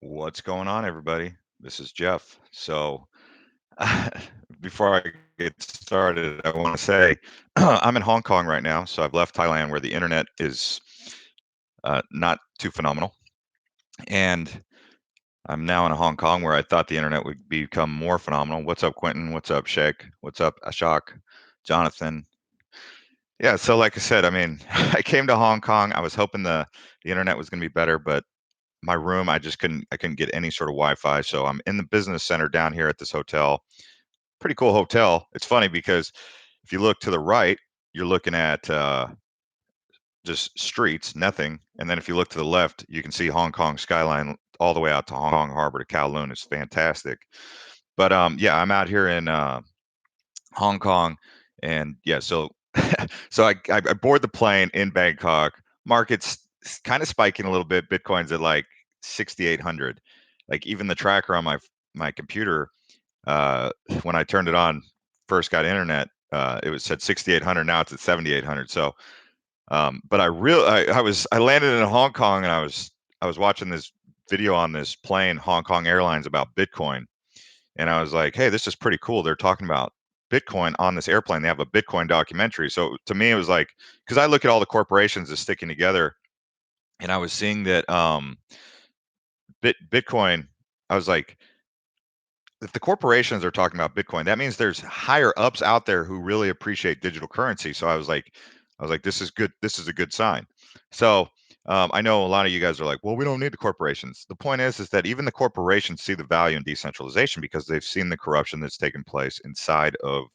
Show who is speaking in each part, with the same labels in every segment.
Speaker 1: What's going on, everybody? This is Jeff. So, before I get started, I want to say I'm in Hong Kong right now. So, I've left Thailand where the internet is not too phenomenal. And I'm now in Hong Kong where I thought the internet would become more phenomenal. What's up, Quentin? What's up, Sheikh? What's up, Ashok? Jonathan? Yeah, so like I said, I mean, I came to Hong Kong. I was hoping the internet was going to be better, but my room, I couldn't get any sort of Wi-Fi. So I'm in the business center down here at this hotel. Pretty cool hotel. It's funny because if you look to the right, you're looking at just streets, nothing, and then if you look to the left, you can see Hong Kong skyline all the way out to Hong Kong Harbor to Kowloon. It's fantastic. But yeah, I'm out here in Hong Kong, and yeah, so so I board the plane in Bangkok. Market's kind of spiking a little bit. Bitcoin's at like 6,800. Like even the tracker on my computer, uh, when I turned it on, first got internet, it was said 6,800. Now it's at 7,800. So, but I landed in Hong Kong, and I was watching this video on this plane, Hong Kong Airlines, about Bitcoin, and I was like, "Hey, this is pretty cool." They're talking about Bitcoin on this airplane. They have a Bitcoin documentary. So to me, it was like, because I look at all the corporations as sticking together, and I was seeing that Bitcoin. I was like, if the corporations are talking about Bitcoin, that means there's higher ups out there who really appreciate digital currency. So I was like, this is good. This is a good sign. So I know a lot of you guys are like, well, we don't need the corporations. The point is that even the corporations see the value in decentralization because they've seen the corruption that's taken place inside of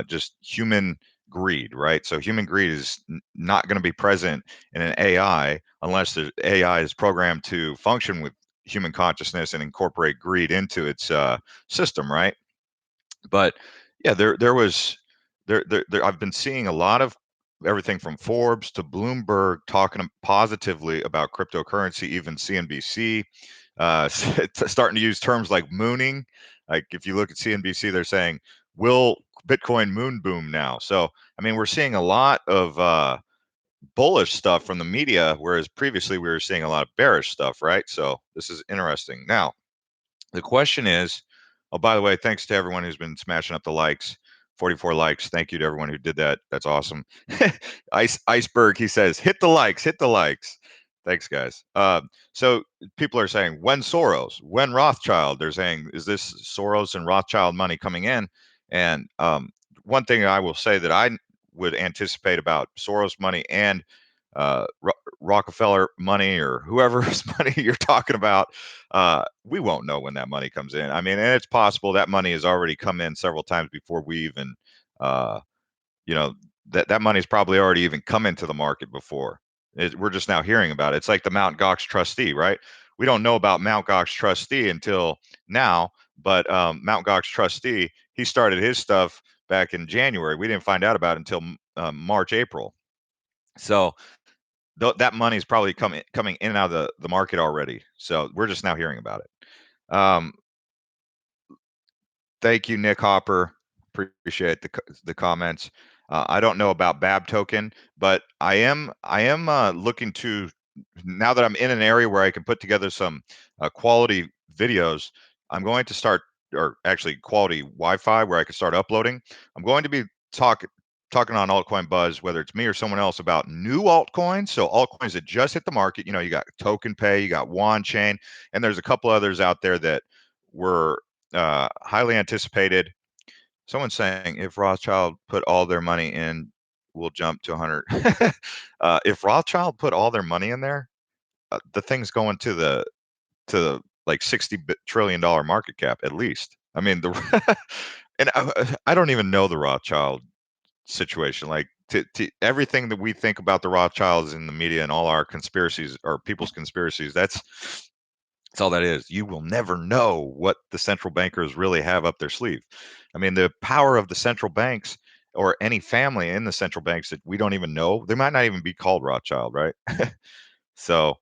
Speaker 1: just human greed, right? So human greed is not going to be present in an AI unless the AI is programmed to function with human consciousness and incorporate greed into its system, right? But yeah, there I've been seeing a lot of everything from Forbes to Bloomberg talking positively about cryptocurrency, even CNBC starting to use terms like mooning. Like if you look at CNBC, they're saying, "Will Bitcoin moon boom now?" So I mean, we're seeing a lot of bullish stuff from the media, whereas previously we were seeing a lot of bearish stuff, right? So this is interesting. Now, the question is, oh, by the way, thanks to everyone who's been smashing up the likes. 44 likes. Thank you to everyone who did that. That's awesome. Iceberg, he says, hit the likes, hit the likes. Thanks, guys. So people are saying, when Soros, when Rothschild? They're saying, is this Soros and Rothschild money coming in? And one thing I will say that I would anticipate about Soros money and Rockefeller money or whoever's money you're talking about, we won't know when that money comes in. I mean, and it's possible that money has already come in several times before we even, uh, you know, that money's probably already even come into the market before. We're just now hearing about it. It's like the Mount Gox trustee, right? We don't know about Mount Gox trustee until now, but Mount Gox trustee, he started his stuff back in January. We didn't find out about it until March, April. So that money is probably coming in and out of the market already. So we're just now hearing about it. Thank you, Nick Hopper. Appreciate the comments. I don't know about Babb token, but I am looking to, now that I'm in an area where I can put together some quality videos. I'm going to start, or actually quality Wi-Fi where I can start uploading. I'm going to be talking on Altcoin Buzz, whether it's me or someone else, about new altcoins. So altcoins that just hit the market. You got TokenPay, you got WanChain, and there's a couple others out there that were highly anticipated. Someone's saying if Rothschild put all their money in, we'll jump to 100. If Rothschild put all their money in there, the thing's going to like $60 trillion market cap at least. I mean and I don't even know the Rothschild situation. Like to everything that we think about the Rothschilds in the media and all our conspiracies or people's conspiracies, that's all that is. You will never know what the central bankers really have up their sleeve. I mean, the power of the central banks or any family in the central banks that we don't even know, they might not even be called Rothschild, right? So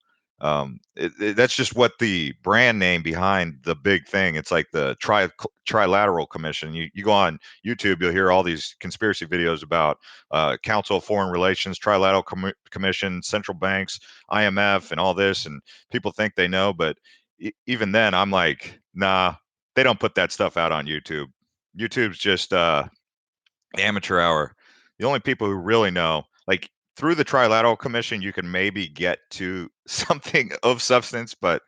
Speaker 1: that's just what the brand name behind the big thing. It's like the Trilateral Commission. You go on YouTube, you'll hear all these conspiracy videos about Council of Foreign Relations, Trilateral Commission, central banks, IMF, and all this. And people think they know, but even then, I'm like, nah, they don't put that stuff out on YouTube. YouTube's just amateur hour. The only people who really know, like through the Trilateral Commission, you can maybe get to something of substance, but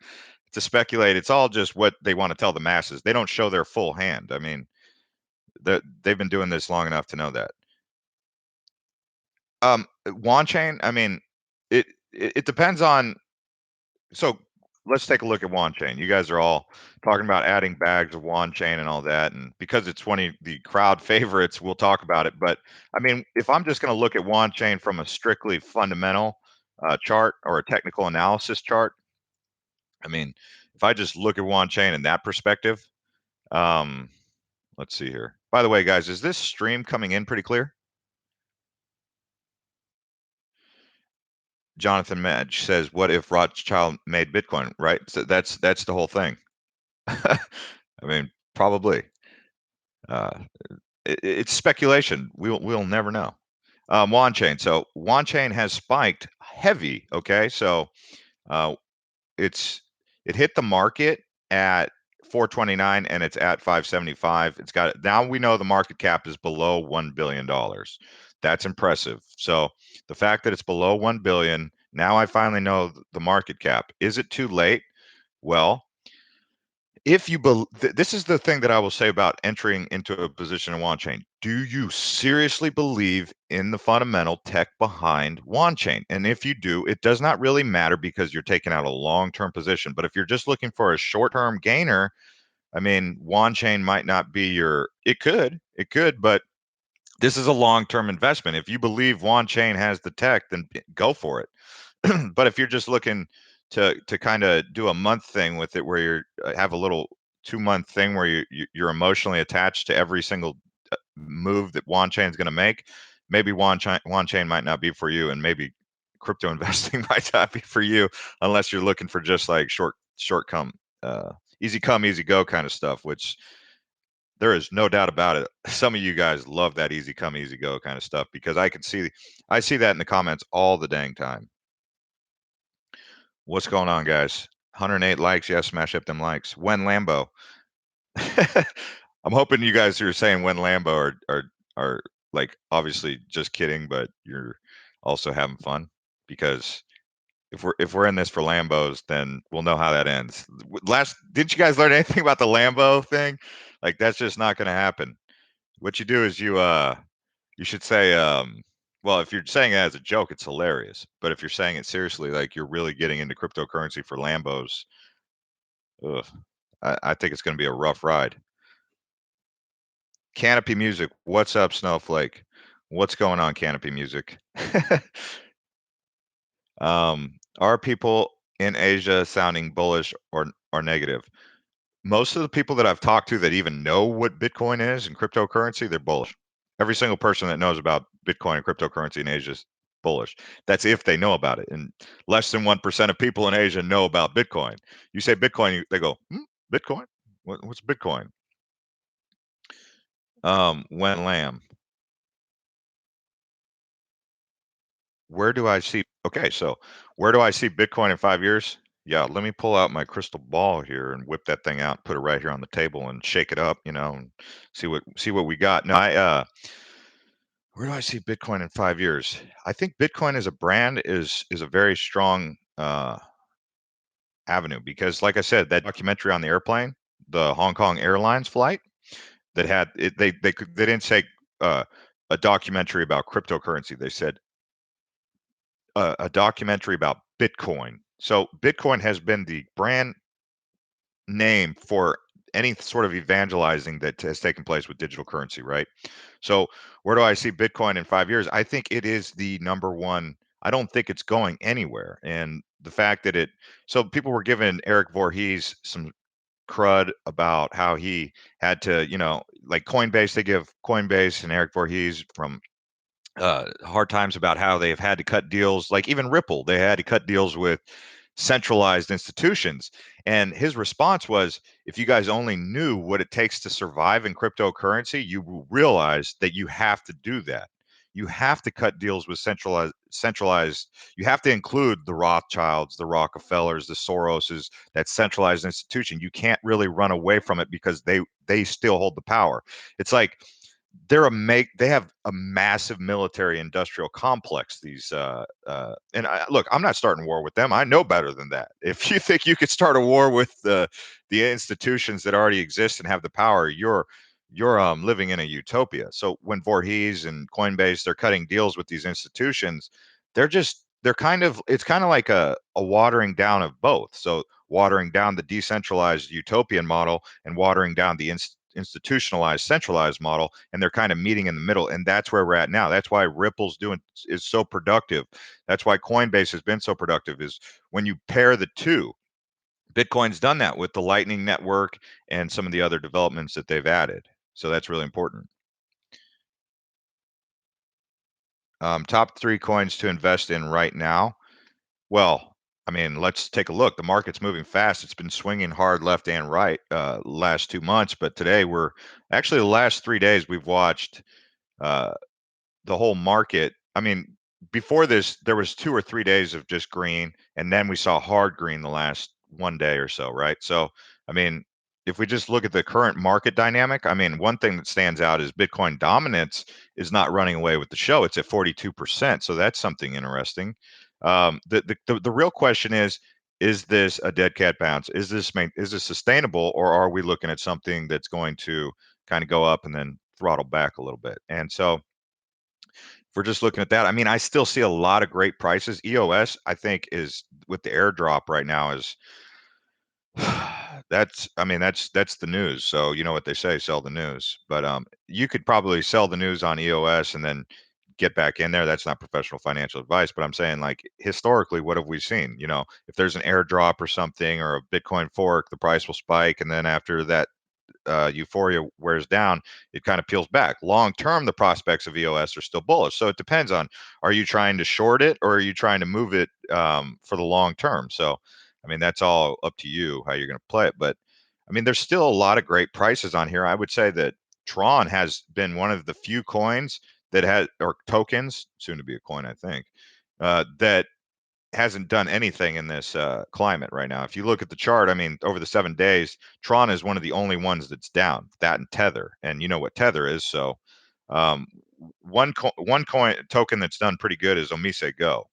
Speaker 1: to speculate, it's all just what they want to tell the masses. They don't show their full hand. I mean, they've been doing this long enough to know that. WanChain, I mean, it depends on. So let's take a look at WanChain. You guys are all talking about adding bags of WanChain and all that, and because it's one of the crowd favorites, we'll talk about it. But I mean, if I'm just going to look at WanChain from a strictly fundamental chart or a technical analysis chart, I mean, if I just look at WanChain in that perspective, um, let's see here. By the way, guys, is this stream coming in pretty clear? Jonathan Madge says, "What if Rothschild made Bitcoin?" Right. So that's the whole thing. I mean, probably. Uh, it's speculation. We'll never know. WanChain. So WanChain has spiked heavy. Okay, so uh, it's it hit the market at 429 and it's at 575. It's got now we know the market cap is below $1 billion. That's impressive. So the fact that it's below 1 billion, now I finally know the market cap. Is it too late? Well, if you this is the thing that I will say about entering into a position in WanChain. Do you seriously believe in the fundamental tech behind WanChain? And if you do, it does not really matter because you're taking out a long-term position. But if you're just looking for a short-term gainer, I mean, WanChain might not be your. It could, but this is a long-term investment. If you believe WanChain has the tech, then go for it. But if you're just looking to kind of do a month thing with it where you're have a little 2 month thing where you're emotionally attached to every single move that WanChain is going to make, maybe WanChain might not be for you, and maybe crypto investing might not be for you unless you're looking for just like easy come easy go kind of stuff, which there is no doubt about it. Some of you guys love that easy come easy go kind of stuff because I see that in the comments all the dang time. What's going on, guys? 108 likes. Yes, smash up them likes. When Lambo. I'm hoping you guys who are saying when Lambo are like obviously just kidding, but you're also having fun because if we're in this for Lambos, then we'll know how that ends. Last, didn't you guys learn anything about the Lambo thing? Like that's just not going to happen. What you do is you should say well, if you're saying it as a joke, it's hilarious. But if you're saying it seriously, like you're really getting into cryptocurrency for Lambos, ugh, I think it's going to be a rough ride. Canopy Music, what's up, Snowflake? What's going on, Canopy Music? Are people in Asia sounding bullish or negative? Most of the people that I've talked to that even know what Bitcoin is and cryptocurrency, they're bullish. Every single person that knows about Bitcoin and cryptocurrency in Asia is bullish. That's if they know about it. And less than 1% of people in Asia know about Bitcoin. You say Bitcoin, they go, Bitcoin? What's Bitcoin? When Lamb. Where do I see okay, so where do I see Bitcoin in 5 years? Yeah, let me pull out my crystal ball here and whip that thing out, put it right here on the table and shake it up, and see what we got. No, where do I see Bitcoin in 5 years? I think Bitcoin as a brand is a very strong avenue because like I said, that documentary on the airplane, the Hong Kong Airlines flight that had it, they didn't say uh, a documentary about cryptocurrency. They said a documentary about Bitcoin. So Bitcoin has been the brand name for any sort of evangelizing that has taken place with digital currency, right? So where do I see Bitcoin in 5 years? I think it is the number one. I don't think it's going anywhere. And the fact that so people were giving Eric Voorhees some crud about how he had to, like Coinbase, they give Coinbase and Eric Voorhees from hard times about how they've had to cut deals, like even Ripple, they had to cut deals with centralized institutions. And his response was, if you guys only knew what it takes to survive in cryptocurrency, you will realize that you have to do that. you have to cut deals with centralized. You have to include the Rothschilds, the Rockefellers, the Soroses, that centralized institution. You can't really run away from it because they still hold the power. It's like they have a massive military industrial complex, these look, I'm not starting war with them. I know better than that. If you think you could start a war with the institutions that already exist and have the power, you're living in a utopia. So when Voorhees and Coinbase, they're cutting deals with these institutions, they're kind of, it's kind of like a watering down of both. So watering down the decentralized utopian model and watering down the institutionalized centralized model, and they're kind of meeting in the middle, and that's where we're at now. That's why Ripple's doing is so productive. That's why Coinbase has been so productive, is when you pair the two. Bitcoin's done that with the Lightning Network and some of the other developments that they've added. So that's really important. Top three coins to invest in right now. Well, I mean, let's take a look. The market's moving fast. It's been swinging hard left and right last 2 months, but today we're actually, the last 3 days we've watched uh, the whole market. I mean, before this, there was 2 or 3 days of just green, and then we saw hard green the last one day or so, right? So, I mean, if we just look at the current market dynamic, I mean, one thing that stands out is Bitcoin dominance is not running away with the show. It's at 42%, so that's something interesting. The real question is this a dead cat bounce? Is this sustainable, or are we looking at something that's going to kind of go up and then throttle back a little bit? And so if we're just looking at that, I mean, I still see a lot of great prices. EOS, I think, is with the airdrop right now is I mean, that's the news. So you know what they say, sell the news. But you could probably sell the news on EOS and then get back in there. That's not professional financial advice, but I'm saying, like, historically, what have we seen? You know, if there's an airdrop or something or a Bitcoin fork, the price will spike, and then after that euphoria wears down, it kind of peels back. Long term, the prospects of EOS are still bullish. So it depends on, are you trying to short it or are you trying to move it for the long term? So, I mean, that's all up to you how you're going to play it. But I mean, there's still a lot of great prices on here. I would say that Tron has been one of the few coins that has, or tokens, soon to be a coin, I think, that hasn't done anything in this climate right now. If you look at the chart, I mean, over the 7 days, Tron is one of the only ones that's down. That and Tether, and you know what Tether is. So, um, one coin token that's done pretty good is Omise Go.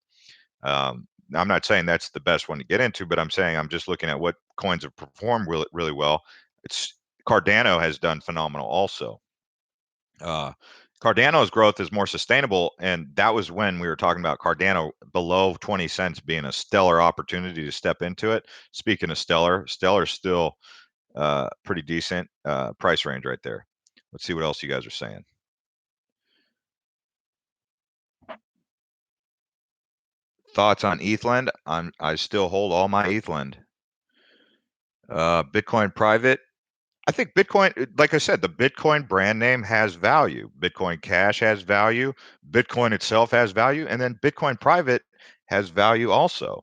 Speaker 1: I'm not saying that's the best one to get into, but I'm saying I'm just looking at what coins have performed really, really well. It's Cardano has done phenomenal also. uh, Cardano's growth is more sustainable, and that was when we were talking about Cardano below 20 cents being a stellar opportunity to step into it. Speaking of stellar's still pretty decent price range right there. Let's see what else you guys are saying. Thoughts on ETHLend? I still hold all my ETHLend. Bitcoin private. I think Bitcoin, like I said, the Bitcoin brand name has value. Bitcoin Cash has value. Bitcoin itself has value, and then Bitcoin Private has value also.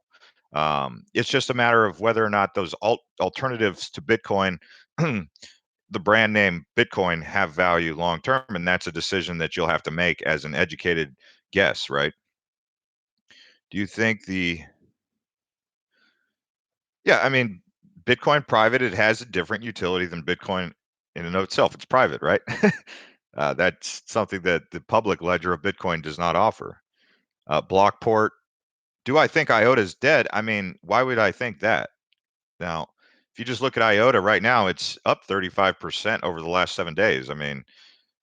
Speaker 1: It's just a matter of whether or not those alternatives to Bitcoin, the brand name Bitcoin, have value long term, and that's a decision that you'll have to make as an educated guess, right? Do you think the Yeah, I mean, Bitcoin private, it has a different utility than Bitcoin in and of itself. It's private, right? That's something that the public ledger of Bitcoin does not offer. Blockport. Do I think IOTA is dead? I mean, why would I think that? Now, if you just look at IOTA right now, it's up 35% over the last 7 days. I mean,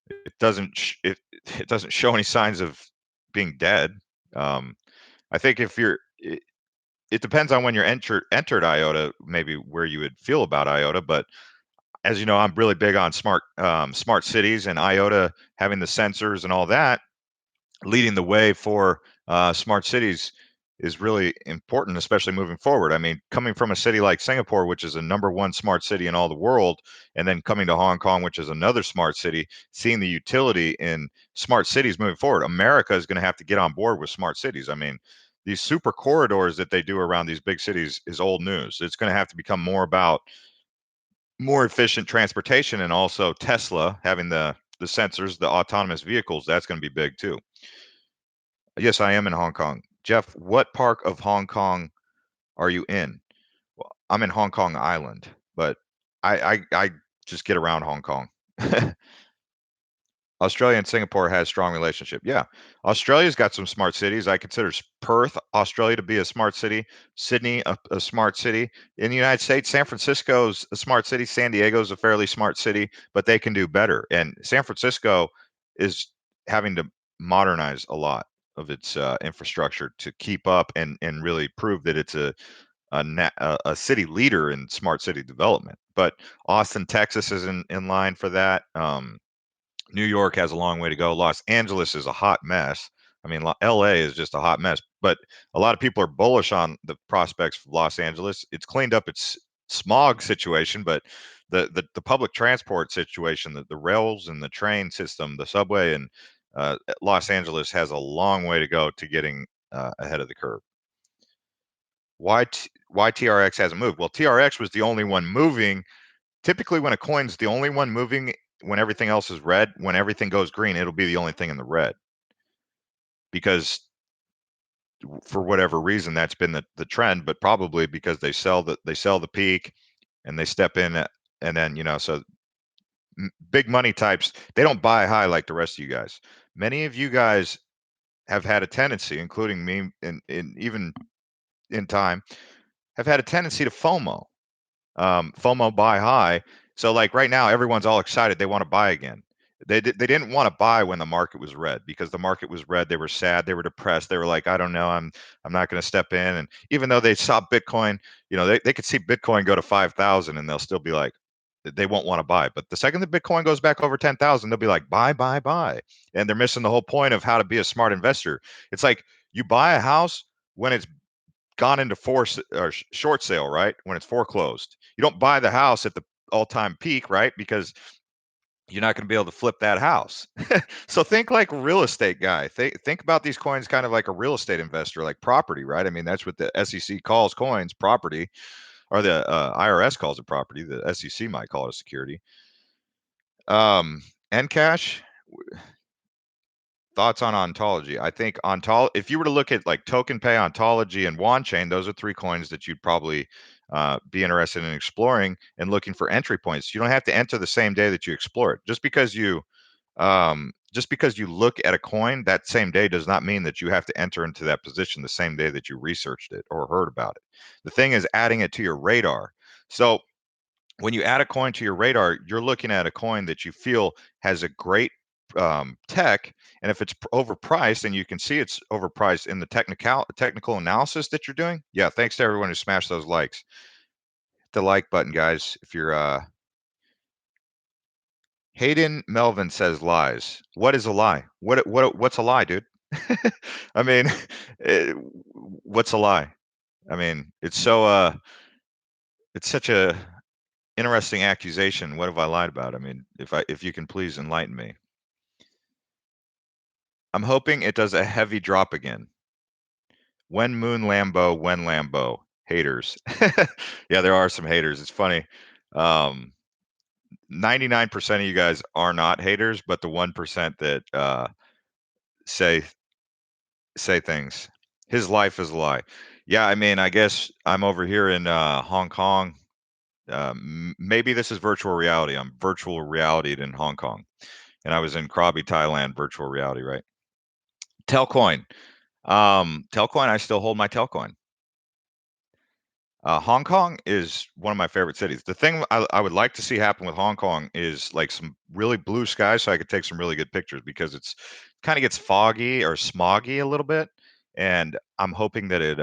Speaker 1: it doesn't show any signs of being dead. Um, I think if it depends on when you're entered IOTA, maybe where you would feel about IOTA. But as you know, I'm really big on smart cities, and IOTA having the sensors and all that, leading the way for smart cities is really important, especially moving forward. I mean, coming from a city like Singapore, which is a #1 smart city in all the world, and then coming to Hong Kong, which is another smart city, seeing the utility in smart cities moving forward, America is going to have to get on board with smart cities. I mean, these super corridors that they do around these big cities is old news. It's going to have to become more about more efficient transportation, and also Tesla having the sensors, the autonomous vehicles. That's going to be big too. Yes, I am in Hong Kong. Jeff, what part of Hong Kong are you in? Well, I'm in Hong Kong Island, but I just get around Hong Kong. Australia and Singapore has strong relationship. Yeah. Australia's got some smart cities. I consider Perth, Australia to be a smart city, Sydney a smart city. In the United States, San Francisco's a smart city, San Diego's a fairly smart city, but they can do better. And San Francisco is having to modernize a lot of its infrastructure to keep up and really prove that it's a city leader in smart city development. But Austin, Texas is in line for that. New York has a long way to go. Los Angeles is a hot mess. I mean, LA is just a hot mess, but a lot of people are bullish on the prospects for Los Angeles. It's cleaned up its smog situation, but the public transport situation, the rails and the train system, the subway, and Los Angeles has a long way to go to getting ahead of the curve. Why TRX hasn't moved? Well, TRX was the only one moving. Typically, when a coin's the only one moving, when everything else is red, when everything goes green, it'll be the only thing in the red. Because for whatever reason, that's been the trend, but probably because they sell the peak and they step in and then so big money types, they don't buy high like the rest of you guys. Many of you guys have had a tendency, including me, and even in time, have had a tendency to FOMO buy high. So like right now, everyone's all excited. They want to buy again. They didn't want to buy when the market was red because the market was red. They were sad. They were depressed. They were like, I don't know. I'm not going to step in. And even though they saw Bitcoin, they could see Bitcoin go to 5,000 and they'll still be like, they won't want to buy. But the second the Bitcoin goes back over 10,000, they'll be like, buy, buy, buy. And they're missing the whole point of how to be a smart investor. It's like you buy a house when it's gone into short sale, right? When it's foreclosed. You don't buy the house at the all-time peak, right? Because you're not going to be able to flip that house. So think like a real estate guy. Think about these coins kind of like a real estate investor, like property, right? I mean, that's what the SEC calls coins, property, or the IRS calls it property. The SEC might call it a security. Encash, thoughts on Ontology? I think if you were to look at like TokenPay, Ontology, and WanChain, those are three coins that you'd probably be interested in exploring and looking for entry points. You don't have to enter the same day that you explore it. Just because you look at a coin that same day does not mean that you have to enter into that position the same day that you researched it or heard about it. The thing is adding it to your radar. So when you add a coin to your radar, you're looking at a coin that you feel has a great tech, and if it's overpriced, and you can see it's overpriced in the technical analysis that you're doing. Yeah, thanks to everyone who smashed those likes. Hit the like button, guys. If you're Hayden Melvin says lies. What is a lie? What's a lie, dude? I mean, what's a lie? I mean, it's such a interesting accusation. What have I lied about? I mean, if you can please enlighten me. I'm hoping it does a heavy drop again. When Moon Lambo, when Lambo. Haters. Yeah, there are some haters. It's funny. 99% of you guys are not haters, but the 1% that say say things. His life is a lie. Yeah, I mean, I guess I'm over here in Hong Kong. Maybe this is virtual reality. I'm virtual realityed in Hong Kong, and I was in Krabi, Thailand, virtual reality, right? Telcoin. Telcoin, I still hold my Telcoin. Hong Kong is one of my favorite cities. The thing I would like to see happen with Hong Kong is like some really blue skies so I could take some really good pictures because it's kind of gets foggy or smoggy a little bit. And I'm hoping that it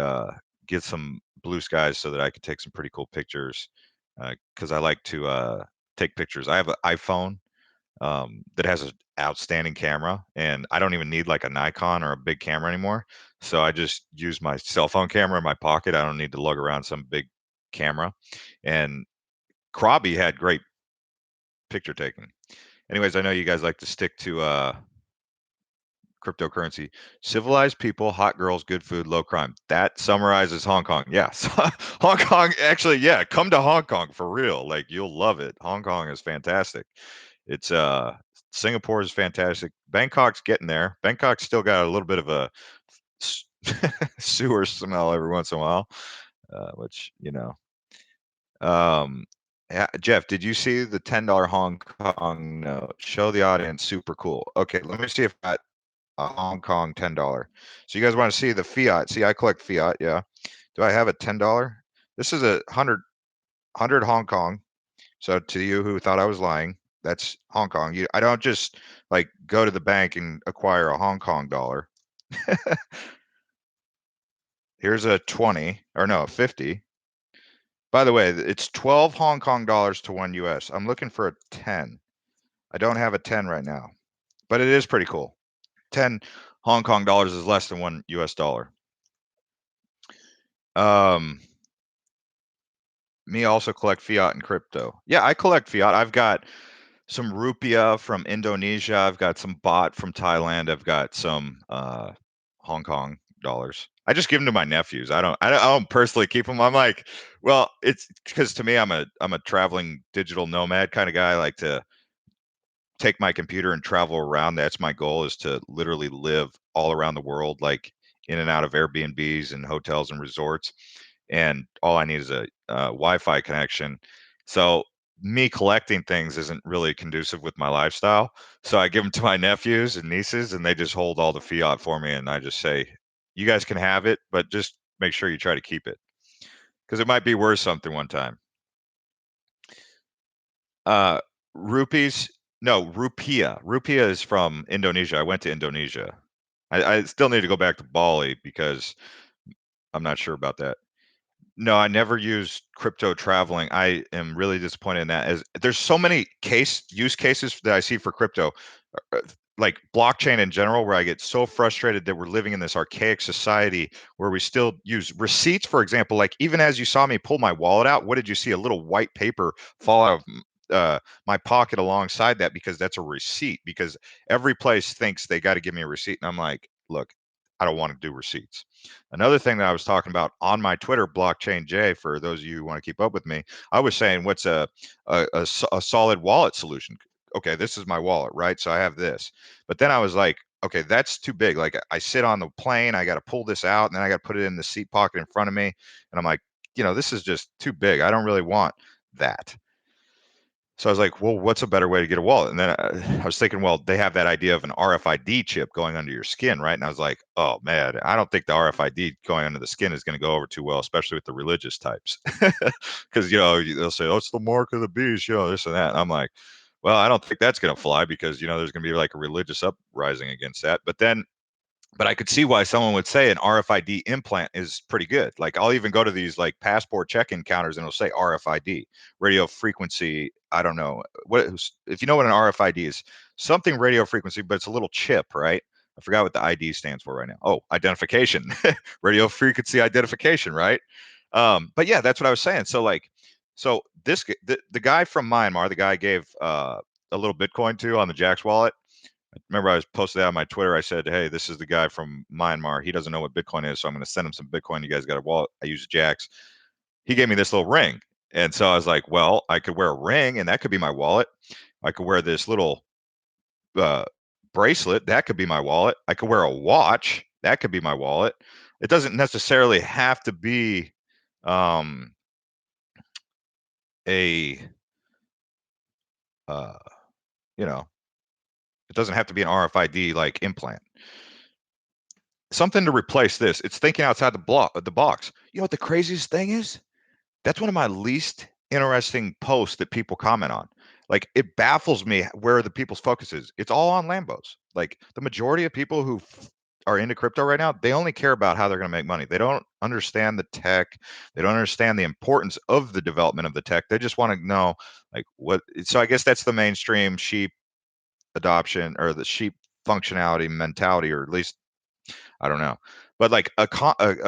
Speaker 1: gets some blue skies so that I could take some pretty cool pictures because I like to take pictures. I have an iPhone that has an outstanding camera, and I don't even need like a Nikon or a big camera anymore. So I just use my cell phone camera in my pocket. I don't need to lug around some big camera. And Krabi had great picture taking. Anyways, I know you guys like to stick to cryptocurrency. Civilized people, hot girls, good food, low crime. That summarizes Hong Kong. Yes. Hong Kong, actually, yeah, come to Hong Kong for real. Like you'll love it. Hong Kong is fantastic. It's Singapore is fantastic. Bangkok's getting there. Bangkok's still got a little bit of a sewer smell every once in a while, which, yeah, Jeff, did you see the $10 Hong Kong note? Show the audience, super cool. Okay, let me see if I got a Hong Kong $10. So you guys want to see the fiat? See, I collect fiat, yeah. Do I have a $10? This is a 100 Hong Kong. So to you who thought I was lying, that's Hong Kong. I don't just like go to the bank and acquire a Hong Kong dollar. Here's a 20, or no, 50. By the way, it's 12 Hong Kong dollars to 1 US. I'm looking for a 10. I don't have a 10 right now, but it is pretty cool. 10 Hong Kong dollars is less than 1 US dollar. Me also collect fiat and crypto. Yeah, I collect fiat. I've got some rupiah from Indonesia. I've got some baht from Thailand. I've got some Hong Kong dollars. I just give them to my nephews. I don't personally keep them. I'm like, well, it's because to me, I'm a traveling digital nomad kind of guy. I like to take my computer and travel around. That's my goal, is to literally live all around the world, like in and out of Airbnbs and hotels and resorts. And all I need is a Wi-Fi connection. So me collecting things isn't really conducive with my lifestyle. So I give them to my nephews and nieces, and they just hold all the fiat for me. And I just say, you guys can have it, but just make sure you try to keep it, because it might be worth something one time. Uh, rupees? No, rupiah. Rupiah is from Indonesia. I went to Indonesia. I still need to go back to Bali because I'm not sure about that. No, I never used crypto traveling. I am really disappointed in that. As there's so many use cases that I see for crypto, uh, like blockchain in general, where I get so frustrated that we're living in this archaic society where we still use receipts, for example. Like, even as you saw me pull my wallet out, what did you see? A little white paper fall out of my pocket alongside that, because that's a receipt. Because every place thinks they got to give me a receipt, and I'm like, look, I don't want to do receipts. Another thing that I was talking about on my Twitter, Blockchain J, for those of you who want to keep up with me, I was saying, what's a solid wallet solution? Okay, this is my wallet, right? So I have this. But then I was like, okay, that's too big. Like, I sit on the plane, I got to pull this out, and then I got to put it in the seat pocket in front of me. And I'm like, this is just too big. I don't really want that. So I was like, well, what's a better way to get a wallet? And then I was thinking, well, they have that idea of an RFID chip going under your skin, right? And I was like, oh man, I don't think the RFID going under the skin is going to go over too well, especially with the religious types. Because, they'll say, oh, it's the mark of the beast, this and that. And I'm like, well, I don't think that's going to fly, because, there's going to be like a religious uprising against that. But I could see why someone would say an RFID implant is pretty good. Like, I'll even go to these like passport check-in counters and it'll say RFID, radio frequency. I don't know if you know what an RFID is, something radio frequency, but it's a little chip, right? I forgot what the ID stands for right now. Oh, identification, radio frequency identification, right? But yeah, that's what I was saying. So like, the guy from Myanmar, the guy I gave a little Bitcoin to on the Jax wallet. Remember, I was posted that on my Twitter. I said, hey, this is the guy from Myanmar. He doesn't know what Bitcoin is, so I'm going to send him some Bitcoin. You guys got a wallet. I use Jax. He gave me this little ring. And so I was like, well, I could wear a ring, and that could be my wallet. I could wear this little uh, bracelet. That could be my wallet. I could wear a watch. That could be my wallet. It doesn't necessarily have to be um, a, uh, you know, it doesn't have to be an RFID like implant. Something to replace this. It's thinking outside the box. You know what the craziest thing is? That's one of my least interesting posts that people comment on. Like, it baffles me where the people's focus is. It's all on Lambos. Like, the majority of people who are into crypto right now, they only care about how they're going to make money. They don't understand the tech. They don't understand the importance of the development of the tech. They just want to know, like, what. So I guess that's the mainstream sheep adoption, or the sheep functionality mentality, or at least, I don't know. But like a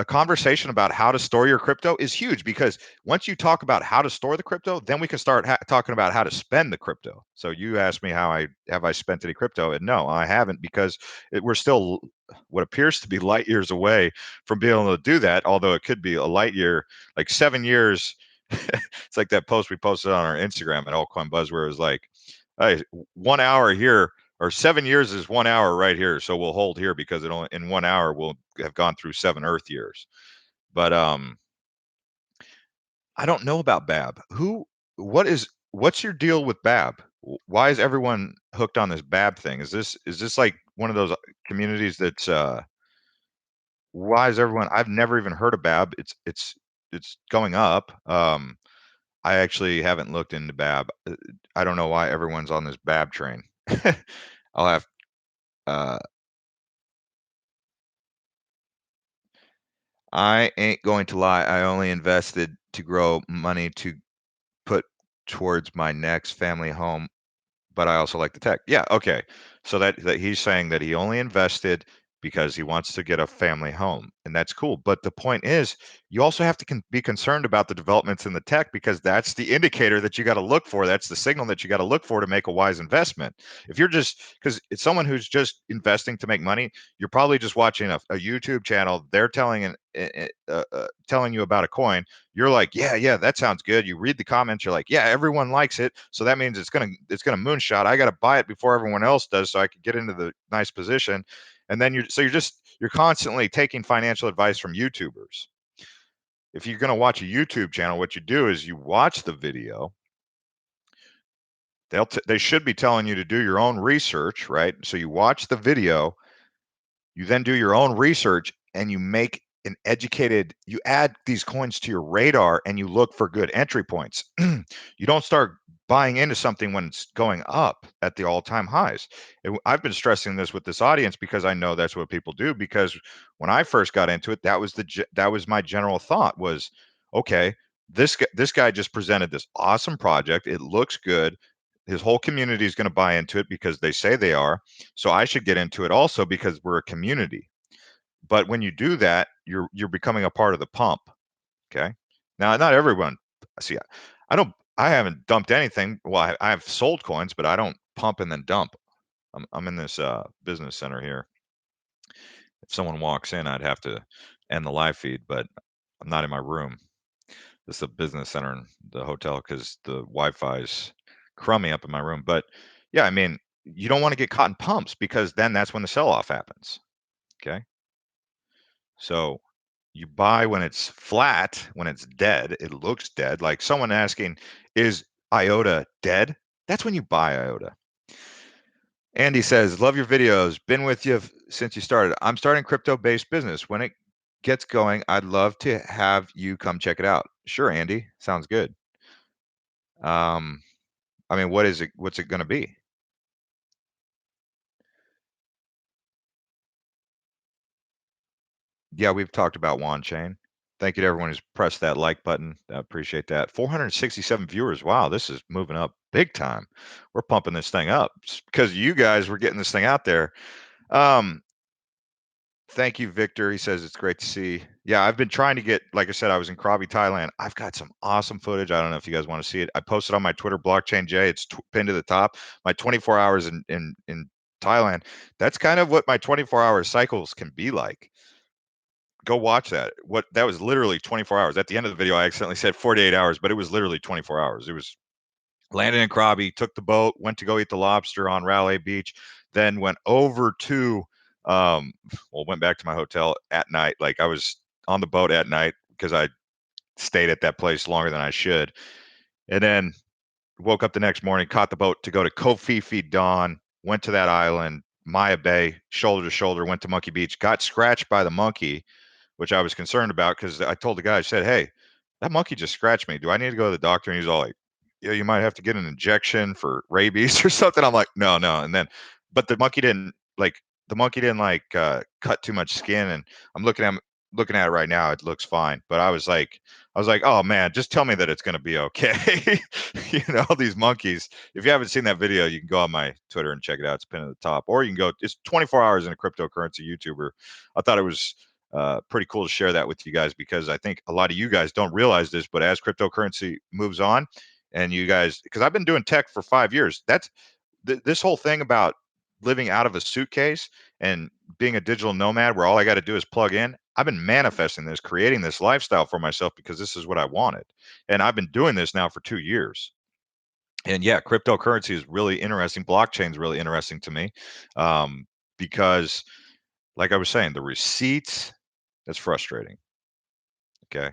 Speaker 1: conversation about how to store your crypto is huge, because once you talk about how to store the crypto, then we can start talking about how to spend the crypto. So you asked me how I spent any crypto, and no, I haven't, because we're still what appears to be light years away from being able to do that. Although it could be a light year, like 7 years. It's like that post we posted on our Instagram at Altcoin Buzz, where it was like, hey, 1 hour here, or 7 years is 1 hour right here. So we'll hold here because it only in 1 hour we'll have gone through 7 Earth years. But I don't know about Babb. What's your deal with Babb? Why is everyone hooked on this Babb thing? Is this like one of those communities that's why is everyone I've never even heard of Babb. It's going up. I actually haven't looked into Babb. I don't know why everyone's on this Babb train. I'll have uh I ain't going to lie. I only invested to grow money to put towards my next family home, but I also like the tech. Yeah, okay. So that he's saying that he only invested because he wants to get a family home, and that's cool. But the point is, you also have to be concerned about the developments in the tech because that's the indicator that you got to look for. That's the signal that you got to look for to make a wise investment. If you're just because it's someone who's just investing to make money, you're probably just watching a YouTube channel. They're telling you about a coin. You're like, yeah, yeah, that sounds good. You read the comments, you're like, yeah, everyone likes it, so that means it's gonna moonshot. I got to buy it before everyone else does, so I could get into the nice position. And then you're constantly taking financial advice from YouTubers. If you're gonna watch a YouTube channel, what you do is you watch the video. They should be telling you to do your own research, right? So you watch the video, you then do your own research and you make an educated, you add these coins to your radar and you look for good entry points. You don't start buying into something when it's going up at the all-time highs. I've been stressing this with this audience because I know that's what people do. Because when I first got into it, that was my general thought was, okay, this guy just presented this awesome project. It looks good. His whole community is going to buy into it because they say they are, so I should get into it also because we're a community. But when you do that, you're becoming a part of the pump. Okay. Now, not everyone. See, I haven't dumped anything. Well, I've sold coins, but I don't pump and then dump. I'm in this business center here. If someone walks in, I'd have to end the live feed, but I'm not in my room. This is a business center in the hotel because the Wi-Fi is crummy up in my room. But yeah, I mean, you don't want to get caught in pumps because then that's when the sell-off happens. Okay. So you buy when it's flat, when it's dead, it looks dead. Like someone asking, is IOTA dead? That's when you buy IOTA. Andy says, love your videos. Been with you since you started. I'm starting crypto-based business. When it gets going, I'd love to have you come check it out. Sure, Andy. Sounds good. Um, I mean, what is it? What's it going to be? Yeah, we've talked about WanChain. Thank you to everyone who's pressed that like button. I appreciate that. 467 viewers. Wow, this is moving up big time. We're pumping this thing up because you guys were getting this thing out there. Um, Thank you, Victor. He says it's great to see. Yeah, I've been trying to get, like I said, I was in Krabi, Thailand. I've got some awesome footage. I don't know if you guys want to see it. I posted on my Twitter, Blockchain J. It's pinned to the top. My 24 hours in Thailand. That's kind of what my 24-hour cycles can be like. Go watch that. What that was literally 24 hours. At the end of the video, I accidentally said 48 hours, but it was literally 24 hours. It was landed in Krabi, took the boat, went to go eat the lobster on Raleigh Beach, then went over to went back to my hotel at night. Like I was on the boat at night because I stayed at that place longer than I should. And then woke up the next morning, caught the boat to go to Koh Phi Phi Don, went to that island, Maya Bay, shoulder to shoulder, went to Monkey Beach, got scratched by the monkey, which I was concerned about because I told the guy, I said, hey, that monkey just scratched me. Do I need to go to the doctor? And he's all like, yeah, you might have to get an injection for rabies or something. I'm like, no, no. And then, but the monkey didn't cut too much skin. And I'm looking at it right now. It looks fine. But I was like, oh man, just tell me that it's going to be okay. These monkeys, if you haven't seen that video, you can go on my Twitter and check it out. It's pinned at the top, or you can go, it's 24 hours in a cryptocurrency YouTuber. I thought it was pretty cool to share that with you guys because I think a lot of you guys don't realize this, but as cryptocurrency moves on, and you guys, because I've been doing tech for 5 years, that's this whole thing about living out of a suitcase and being a digital nomad where all I got to do is plug in. I've been manifesting this, creating this lifestyle for myself because this is what I wanted, and I've been doing this now for 2 years. And yeah, cryptocurrency is really interesting. Blockchain is really interesting to me, um, because, like I was saying, the receipts, that's frustrating. Okay,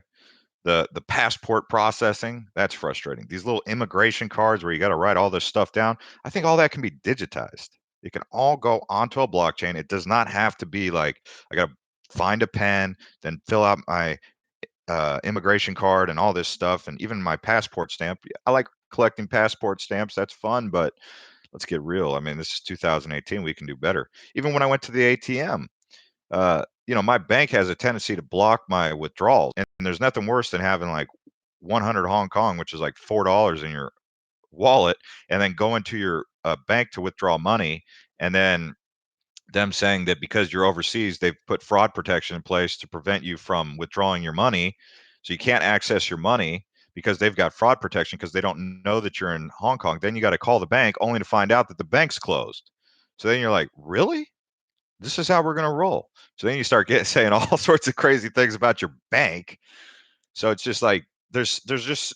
Speaker 1: the passport processing, that's frustrating. These little immigration cards where you got to write all this stuff down, I think all that can be digitized. It can all go onto a blockchain. It does not have to be like I got to find a pen, then fill out my immigration card and all this stuff, and even my passport stamp. I like collecting passport stamps. That's fun, but let's get real. I mean, this is 2018. We can do better. Even when I went to the ATM, my bank has a tendency to block my withdrawals, and there's nothing worse than having like 100 Hong Kong, which is like $4 in your wallet, and then going to your bank to withdraw money, and then them saying that because you're overseas, they've put fraud protection in place to prevent you from withdrawing your money. So you can't access your money because they've got fraud protection because they don't know that you're in Hong Kong. Then you got to call the bank only to find out that the bank's closed. So then you're like, really? This is how we're going to roll. So then you start saying all sorts of crazy things about your bank. So it's just like there's just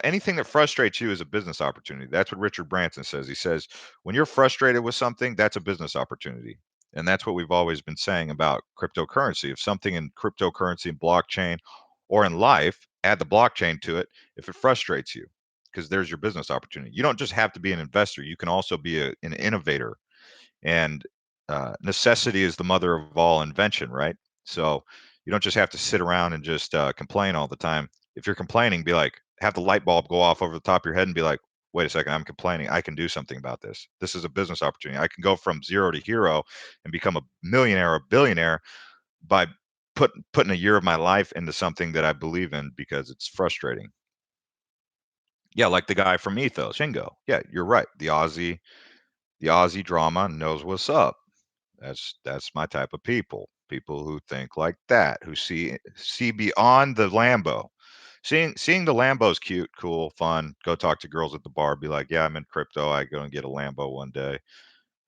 Speaker 1: anything that frustrates you is a business opportunity. That's what Richard Branson says. He says when you're frustrated with something, that's a business opportunity. And that's what we've always been saying about cryptocurrency. If something in cryptocurrency, blockchain, or in life, add the blockchain to it if it frustrates you, because there's your business opportunity. You don't just have to be an investor. You can also be an innovator, and necessity is the mother of all invention, right? So you don't just have to sit around and just complain all the time. If you're complaining, be like, have the light bulb go off over the top of your head and be like, wait a second, I'm complaining. I can do something about this. This is a business opportunity. I can go from zero to hero and become a millionaire or a billionaire by putting a year of my life into something that I believe in because it's frustrating. Yeah, like the guy from Ethos, Shingo. Yeah, you're right. The Aussie drama knows what's up. That's my type of people. People who think like that, who see beyond the Lambo. Seeing the Lambo's cute, cool, fun. Go talk to girls at the bar. Be like, yeah, I'm in crypto. I go and get a Lambo one day.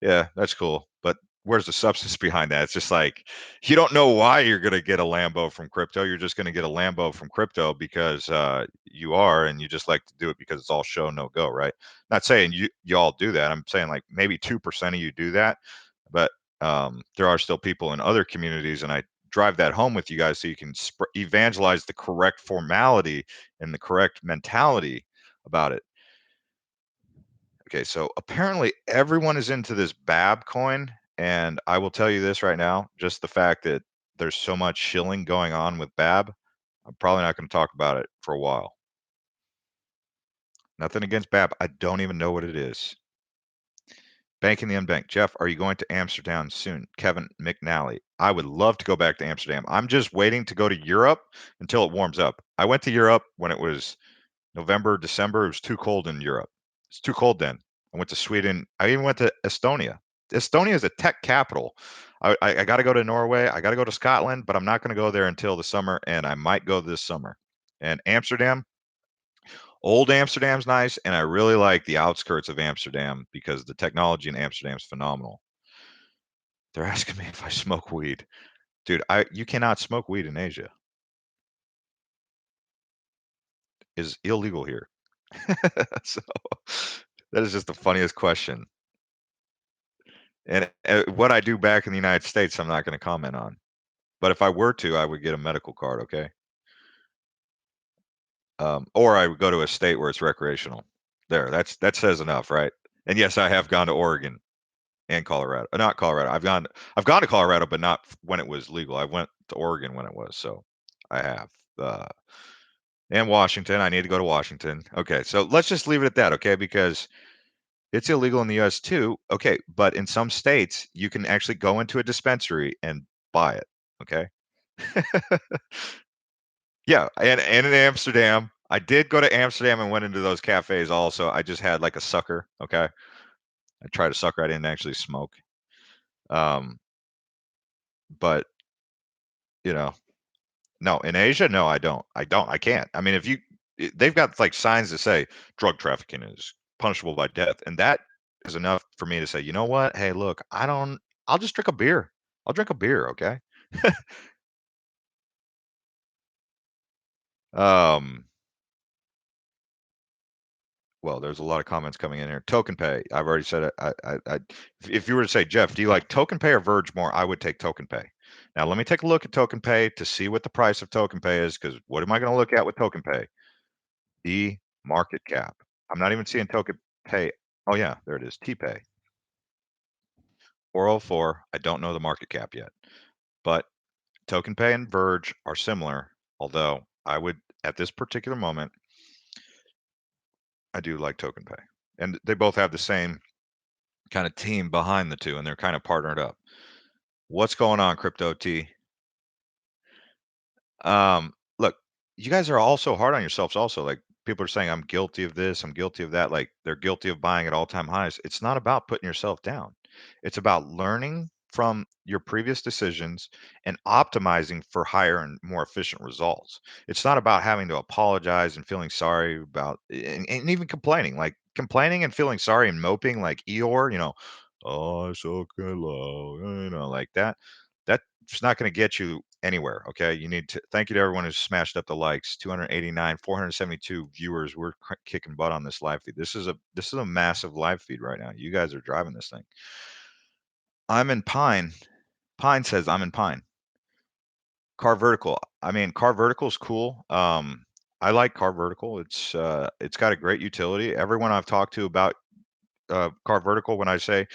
Speaker 1: Yeah, that's cool. But where's the substance behind that? It's just like you don't know why you're gonna get a Lambo from crypto. You're just gonna get a Lambo from crypto because you are, and you just like to do it because it's all show no go, right? Not saying you all do that. I'm saying like maybe 2% of you do that, but there are still people in other communities, and I drive that home with you guys so you can evangelize the correct formality and the correct mentality about it. Okay, so apparently everyone is into this Babb coin, and I will tell you this right now, just the fact that there's so much shilling going on with Babb, I'm probably not going to talk about it for a while. Nothing against Babb. I don't even know what it is. Banking the unbanked. Jeff, are you going to Amsterdam soon? Kevin McNally. I would love to go back to Amsterdam. I'm just waiting to go to Europe until it warms up. I went to Europe when it was November, December. It was too cold in Europe. It's too cold then. I went to Sweden. I even went to Estonia. Estonia is a tech capital. I got to go to Norway. I got to go to Scotland, but I'm not going to go there until the summer, and I might go this summer. And Amsterdam, old Amsterdam's nice, and I really like the outskirts of Amsterdam because the technology in Amsterdam is phenomenal. They're asking me if I smoke weed. Dude, you cannot smoke weed in Asia. It's illegal here. So that is just the funniest question. And what I do back in the United States, I'm not going to comment on. But if I were to, I would get a medical card, okay? Or I would go to a state where it's recreational. There, that says enough, right? And yes, I have gone to Oregon and Colorado. Not Colorado. I've gone to Colorado, but not when it was legal. I went to Oregon when it was. So I have. Uh, and Washington. I need to go to Washington. Okay, so let's just leave it at that, okay? Because it's illegal in the US too. Okay, but in some states, you can actually go into a dispensary and buy it, okay? Yeah, and in Amsterdam. I did go to Amsterdam and went into those cafes also. I just had like a sucker, okay? I tried a sucker. I didn't actually smoke. Um, but, you know, no, in Asia, no, I don't. I don't. I can't. I mean, they've got like signs that say drug trafficking is punishable by death, and that is enough for me to say, you know what? Hey, look, I'll just drink a beer. I'll drink a beer, okay? Um, Well, there's a lot of comments coming in here. TokenPay. I've already said it. If you were to say, Jeff, do you like TokenPay or Verge more? I would take TokenPay. Now, let me take a look at TokenPay to see what the price of TokenPay is, because what am I going to look at with TokenPay? The market cap. I'm not even seeing TokenPay. Oh, yeah, there it is. TPay. 404. I don't know the market cap yet, but TokenPay and Verge are similar, although I would, at this particular moment, I do like TokenPay. And they both have the same kind of team behind the two, and they're kind of partnered up. What's going on, Crypto T? Look, you guys are also hard on yourselves also. Like people are saying, I'm guilty of this, I'm guilty of that. Like they're guilty of buying at all-time highs. It's not about putting yourself down. It's about learning from your previous decisions and optimizing for higher and more efficient results. It's not about having to apologize and feeling sorry about and even complaining. Like complaining and feeling sorry and moping like Eeyore, oh, it's okay, low, like that. That's not going to get you anywhere. Okay. You need to thank you to everyone who's smashed up the likes. 289, 472 viewers. We're kicking butt on this live feed. This is a massive live feed right now. You guys are driving this thing. I'm in Pine. Pine says I'm in Pine. Car Vertical. I mean, Car Vertical is cool. I like Car Vertical. It's got a great utility. Everyone I've talked to about Car Vertical, when I say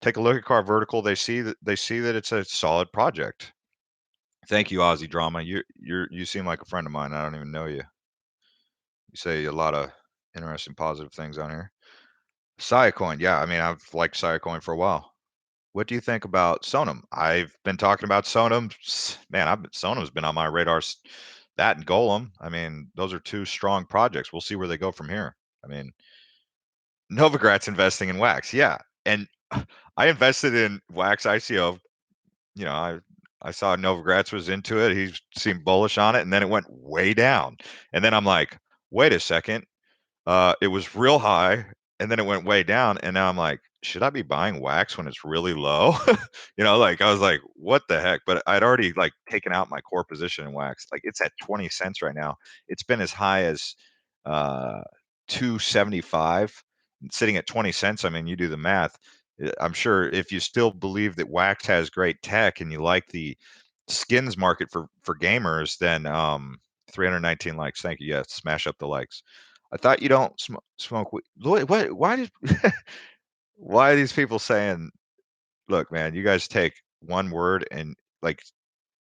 Speaker 1: take a look at Car Vertical, they see that it's a solid project. Thank you, Aussie Drama. You seem like a friend of mine. I don't even know you. You say a lot of interesting, positive things on here. Siacoin, yeah. I mean, I've liked Siacoin for a while. What do you think about Sonam? I've been talking about Sonam. Man, Sonam's been on my radar. That and Golem. I mean, those are two strong projects. We'll see where they go from here. I mean, Novogratz investing in Wax, yeah. And I invested in Wax ICO. You know, I saw Novogratz was into it. He seemed bullish on it, and then it went way down. And then I'm like, wait a second. It was real high, and then it went way down, and now I'm like, should I be buying Wax when it's really low? Like I was like, what the heck? But I'd already like taken out my core position in Wax. Like it's at 20 cents right now. It's been as high as uh 275, sitting at 20 cents. I mean, you do the math. I'm sure if you still believe that Wax has great tech and you like the skins market for gamers, then 319 likes. Thank you. Yes, smash up the likes. I thought you don't smoke weed. What? Why did? Why are these people saying? Look, man, you guys take one word and like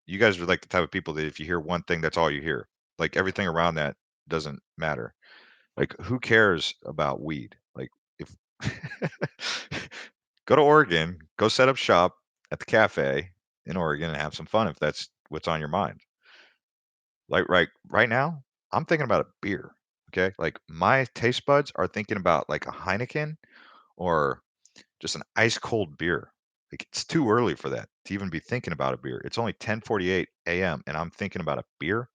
Speaker 1: you guys are like the type of people that if you hear one thing, that's all you hear. Like everything around that doesn't matter. Like who cares about weed? Like if go to Oregon, go set up shop at the cafe in Oregon and have some fun if that's what's on your mind. Like right now, I'm thinking about a beer. Okay. Like my taste buds are thinking about like a Heineken or just an ice cold beer. Like it's too early for that to even be thinking about a beer. It's only 10:48 a.m. and I'm thinking about a beer.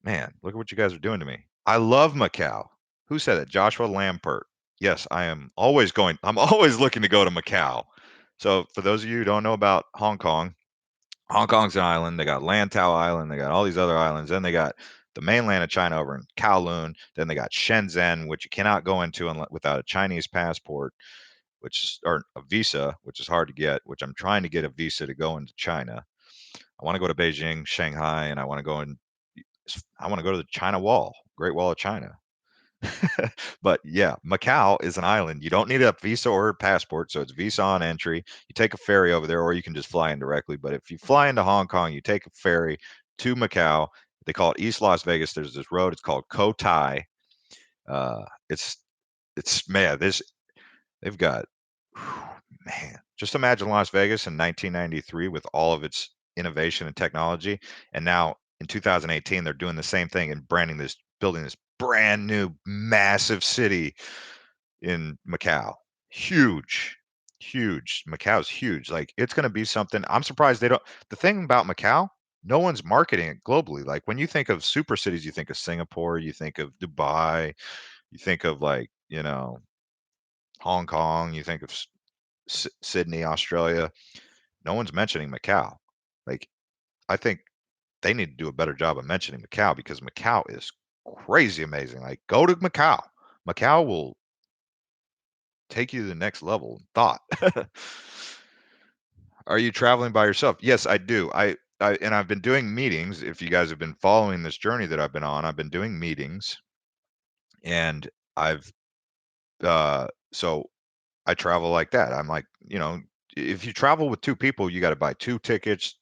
Speaker 1: Man, look at what you guys are doing to me. I love Macau. Who said it? Joshua Lampert. Yes, I am always going. I'm always looking to go to Macau. So for those of you who don't know about Hong Kong, Hong Kong's an island. They got Lantau Island. They got all these other islands. Then they got the mainland of China over in Kowloon. Then they got Shenzhen, which you cannot go into without a Chinese passport, or a visa, which is hard to get. Which I'm trying to get a visa to go into China. I want to go to Beijing, Shanghai, and I want to go to the China Wall, Great Wall of China. But yeah, Macau is an island. You don't need a visa or a passport, so it's visa on entry. You take a ferry over there, or you can just fly in directly. But if you fly into Hong Kong, you take a ferry to Macau. They call it East Las Vegas. There's this road. It's called Cotai. Uh, it's man. They've got man. Just imagine Las Vegas in 1993 with all of its innovation and technology, and now in 2018 they're doing the same thing and building this brand new massive city in Macau. Huge, huge. Macau's huge. Like it's going to be something. I'm surprised they don't. The thing about Macau, no one's marketing it globally. Like when you think of super cities, you think of Singapore, you think of Dubai, you think of like Hong Kong, you think of Sydney, Australia. No one's mentioning Macau. Like I think they need to do a better job of mentioning Macau because Macau is crazy amazing. Like go to Macau. Macau will take you to the next level in thought. Are you traveling by yourself? Yes, I do. And I've been doing meetings. If you guys have been following this journey that I've been on, I've been doing meetings, and I've so I travel like that. I'm like, if you travel with two people, you got to buy two tickets,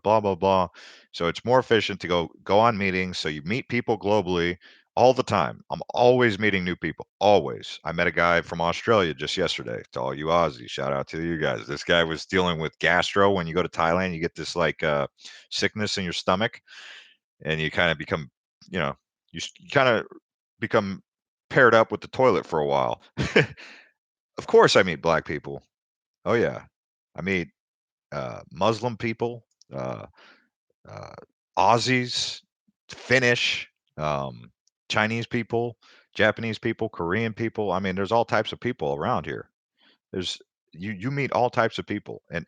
Speaker 1: blah blah blah. So it's more efficient to go on meetings. So you meet people globally all the time. I'm always meeting new people. Always. I met a guy from Australia just yesterday. To all you Aussies, shout out to you guys. This guy was dealing with gastro. When you go to Thailand, you get this like sickness in your stomach, and you kind of become, you know, you kind of become paired up with the toilet for a while. Of course, I meet black people. Oh yeah, I meet Muslim people, uh, uh, Aussies, Finnish, um, Chinese people, Japanese people, Korean people. I mean, there's all types of people around here. There's you meet all types of people, and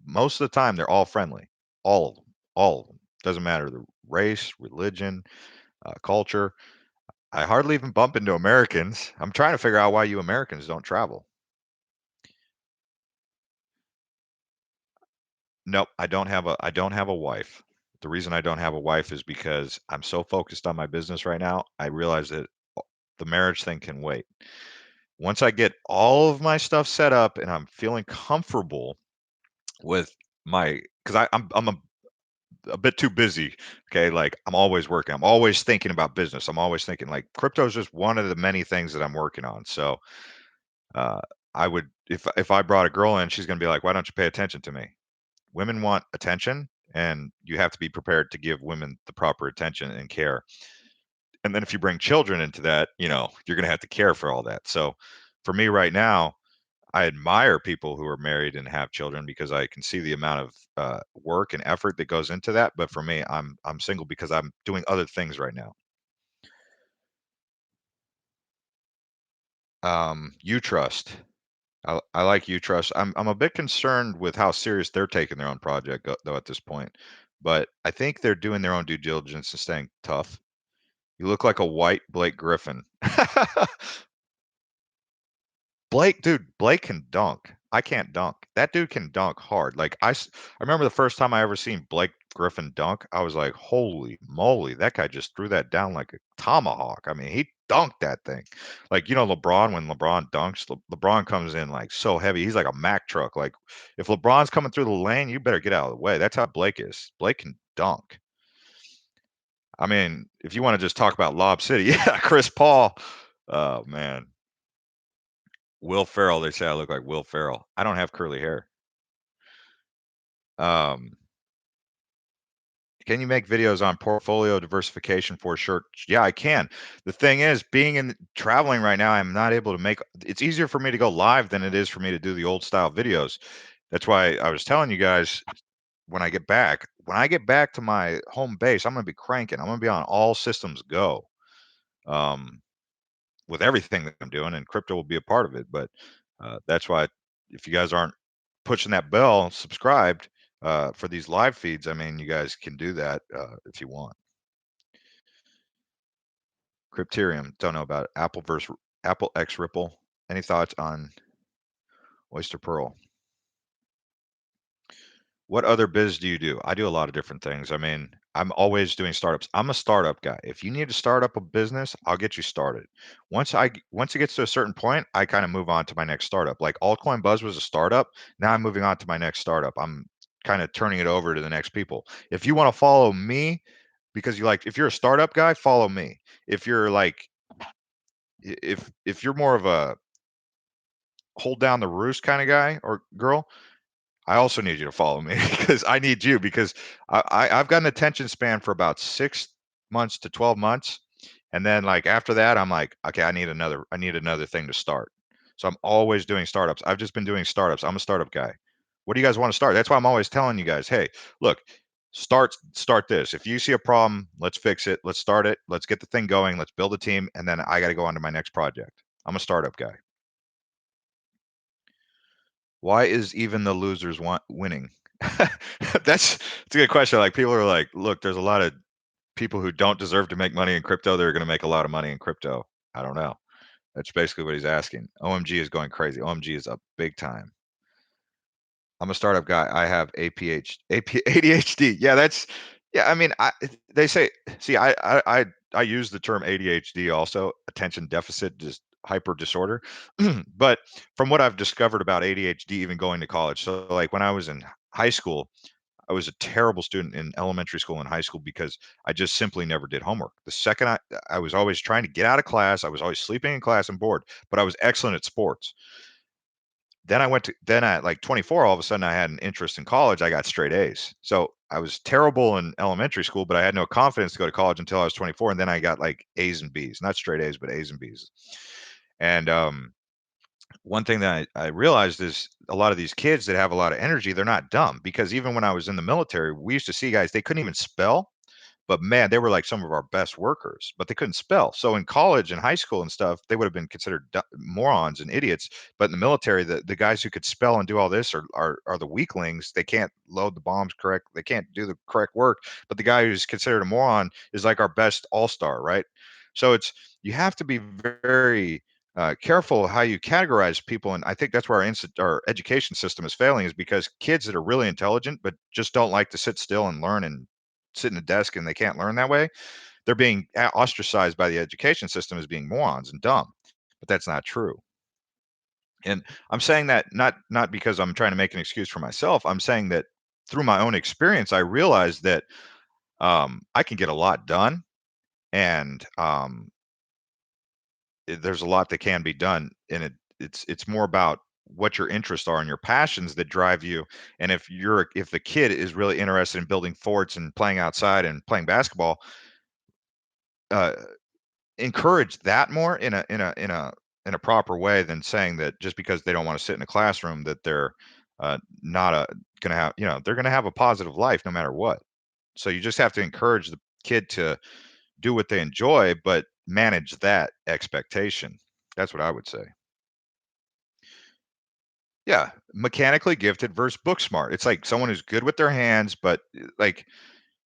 Speaker 1: most of the time they're all friendly. All of them, all of them. Doesn't matter the race, religion, culture. I hardly even bump into Americans. I'm trying to figure out why you Americans don't travel. Nope, I don't have a wife. The reason I don't have a wife is because I'm so focused on my business right now. I realize that the marriage thing can wait. Once I get all of my stuff set up and I'm feeling comfortable with my, because I'm a bit too busy. Okay, like I'm always working. I'm always thinking about business. I'm always thinking like crypto is just one of the many things that I'm working on. So uh, I would, if I brought a girl in, she's gonna be like, why don't you pay attention to me? Women want attention, and you have to be prepared to give women the proper attention and care. And then if you bring children into that, you're going to have to care for all that. So for me right now, I admire people who are married and have children because I can see the amount of work and effort that goes into that. But for me, I'm single because I'm doing other things right now. You trust. I like you trust. I'm a bit concerned with how serious they're taking their own project though at this point, but I think they're doing their own due diligence and staying tough. You look like a white Blake Griffin. Blake can dunk. I can't dunk. That dude can dunk hard. Like I remember the first time I ever seen Blake Griffin dunk, I was like, "Holy moly, that guy just threw that down like a tomahawk." I mean, he dunked that thing. Like, LeBron, when LeBron dunks, LeBron comes in like so heavy. He's like a Mack truck. Like if LeBron's coming through the lane, you better get out of the way. That's how Blake is. Blake can dunk. I mean, if you want to just talk about Lob City, yeah, Chris Paul. Oh man. Will Ferrell, they say I look like Will Ferrell. I don't have curly hair. Um, can you make videos on portfolio diversification for sure? Yeah, I can. The thing is, being in traveling right now, I'm not able to make it's easier for me to go live than it is for me to do the old style videos. That's why I was telling you guys when I get back to my home base, I'm gonna be cranking. I'm gonna be on all systems go. Um, with everything that I'm doing, and crypto will be a part of it. But that's why if you guys aren't pushing that bell, subscribed for these live feeds, I mean, you guys can do that if you want. Crypterium, don't know about it. Apple versus Apple X Ripple. Any thoughts on Oyster Pearl? What other biz do you do? I do a lot of different things. I mean, I'm always doing startups. I'm a startup guy. If you need to start up a business, I'll get you started. Once it gets to a certain point, I kind of move on to my next startup. Like Altcoin Buzz was a startup. Now I'm moving on to my next startup. I'm kind of turning it over to the next people. If you want to follow me because if you're a startup guy, follow me. If you're like if you're more of a hold down the roost kind of guy or girl, I also need you to follow me because I need you because I've got an attention span for about 6 months to 12 months. And then like after that, I'm like, okay, I need another thing to start. So I'm always doing startups. I've just been doing startups. I'm a startup guy. What do you guys want to start? That's why I'm always telling you guys, hey, look, start this. If you see a problem, let's fix it. Let's start it. Let's get the thing going. Let's build a team. And then I got to go on to my next project. I'm a startup guy. Why is even the losers winning? That's a good question. Like people are like, look, there's a lot of people who don't deserve to make money in crypto. They're going to make a lot of money in crypto. I don't know. That's basically what he's asking. OMG is going crazy. OMG is up big time. I'm a startup guy. I have ADHD. Yeah, that's yeah. I mean, they say. See, I use the term ADHD also, attention deficit just hyper disorder. But from what I've discovered about ADHD, even going to college, so like when I was in high school, I was a terrible student in elementary school and high school because I just simply never did homework. The second I was always trying to get out of class, I was always sleeping in class and bored, but I was excellent at sports. Then at like 24, all of a sudden I had an interest in college. I got straight A's. So I was terrible in elementary school, but I had no confidence to go to college until I was 24. And then I got like A's and B's, not straight A's, but A's and B's. And one thing that I realized is a lot of these kids that have a lot of energy, they're not dumb because even when I was in the military, we used to see guys, they couldn't even spell, but man, they were like some of our best workers, but they couldn't spell. So in college and high school and stuff, they would have been considered morons and idiots. But in the military, the guys who could spell and do all this are the weaklings. They can't load the bombs correct. They can't do the correct work. But the guy who's considered a moron is like our best all star, right? So it's you have to be very careful how you categorize people, and I think that's where our education system is failing, is because kids that are really intelligent but just don't like to sit still and learn and sit in a desk and they can't learn that way, they're being ostracized by the education system as being morons and dumb. But that's not true. And I'm saying that not because I'm trying to make an excuse for myself. I'm saying that through my own experience, I realized that I can get a lot done, and there's a lot that can be done, and it's more about what your interests are and your passions that drive you. And if the kid is really interested in building forts and playing outside and playing basketball, uh, encourage that more in a proper way than saying that just because they don't want to sit in a classroom that they're not gonna have, they're gonna have a positive life no matter what. So you just have to encourage the kid to do what they enjoy, but manage that expectation. That's what I would say. Yeah, mechanically gifted versus book smart. It's like someone who's good with their hands, but like,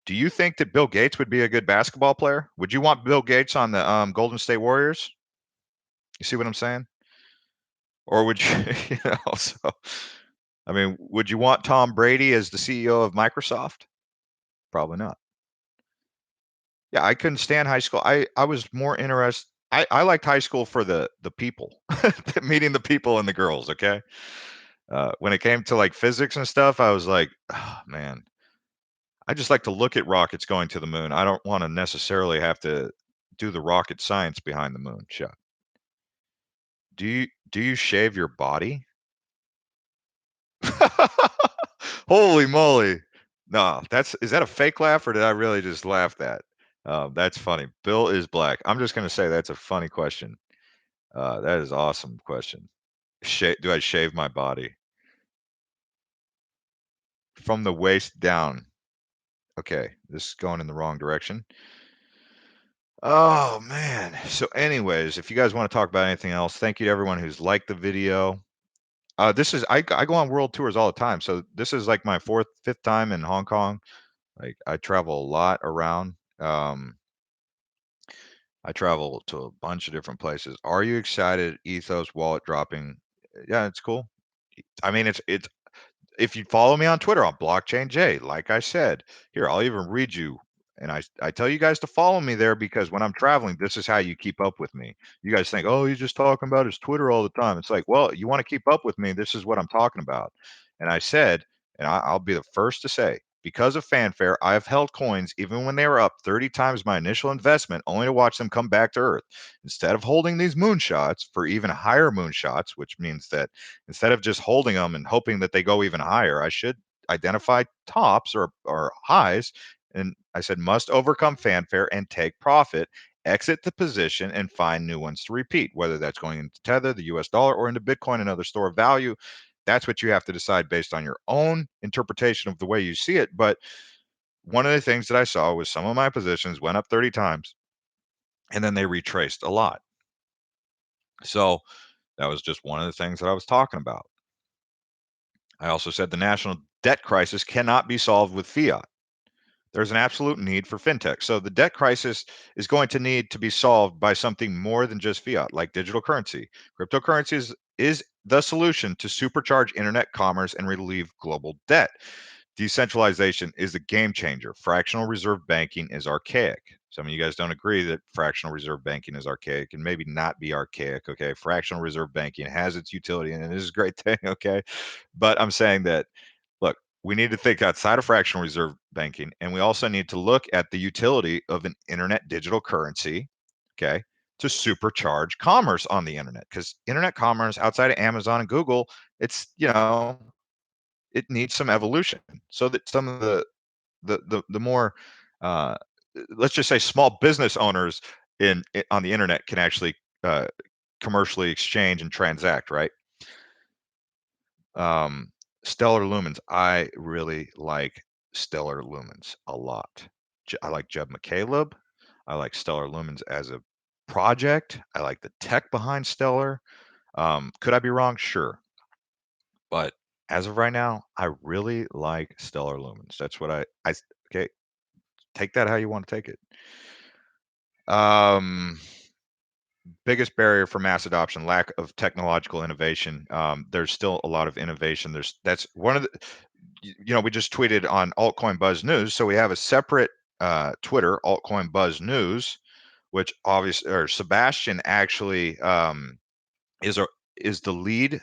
Speaker 1: do you think that Bill Gates would be a good basketball player? Would you want Bill Gates on the Golden State Warriors? You see what I'm saying? Or would you, so, I mean, would you want Tom Brady as the CEO of Microsoft? Probably not. Yeah, I couldn't stand high school. I was more interested. I liked high school for the people, meeting the people and the girls. Okay, when it came to like physics and stuff, I was like, oh, man, I just like to look at rockets going to the moon. I don't want to necessarily have to do the rocket science behind the moon. Chuck, do you shave your body? Holy moly. No, is that a fake laugh or did I really just laugh that? That's funny. Bill is black. I'm just gonna say that's a funny question. That is awesome question. Do I shave my body from the waist down? Okay, this is going in the wrong direction. Oh man. So, anyways, if you guys want to talk about anything else, thank you to everyone who's liked the video. This is I go on world tours all the time, so this is like my fourth, fifth time in Hong Kong. Like I travel a lot around. I travel to a bunch of different places. Are you excited? Ethos wallet dropping. Yeah, it's cool. I mean, it's if you follow me on Twitter on Blockchain J, like I said, here, I'll even read you. And I tell you guys to follow me there because when I'm traveling, this is how you keep up with me. You guys think, oh, he's just talking about his Twitter all the time. It's like, well, you want to keep up with me. This is what I'm talking about. And I said, and I'll be the first to say, because of fanfare, I've held coins even when they were up 30 times my initial investment, only to watch them come back to earth. Instead of holding these moonshots for even higher moonshots, which means that instead of just holding them and hoping that they go even higher, I should identify tops or highs. And I said, must overcome fanfare and take profit, exit the position, and find new ones to repeat, whether that's going into Tether, the US dollar, or into Bitcoin, another store of value. That's what you have to decide based on your own interpretation of the way you see it. But one of the things that I saw was some of my positions went up 30 times and then they retraced a lot. So that was just one of the things that I was talking about. I also said the national debt crisis cannot be solved with fiat. There's an absolute need for fintech. So the debt crisis is going to need to be solved by something more than just fiat, like digital currency. Cryptocurrency is the solution to supercharge internet commerce and relieve global debt. Decentralization is a game changer. Fractional reserve banking is archaic. Some of you guys don't agree that fractional reserve banking is archaic, and maybe not be archaic. Okay. Fractional reserve banking has its utility and it is a great thing. Okay. But I'm saying that, look, we need to think outside of fractional reserve banking, and we also need to look at the utility of an internet digital currency, okay, to supercharge commerce on the internet. Because internet commerce outside of Amazon and Google, it's, it needs some evolution so that some of the more, uh, let's just say, small business owners on the internet can actually uh, commercially exchange and transact, right? Um, Stellar Lumens. I really like Stellar Lumens a lot. I like Jeb McCaleb. I like Stellar Lumens as a project. I like the tech behind Stellar. Could I be wrong? Sure. But as of right now, I really like Stellar Lumens. That's what okay, take that how you want to take it. Um, Biggest barrier for mass adoption, lack of technological innovation. There's still a lot of innovation. That's one of the, we just tweeted on Altcoin Buzz News. So we have a separate Twitter, Altcoin Buzz News, which obviously, or Sebastian actually is a, is the lead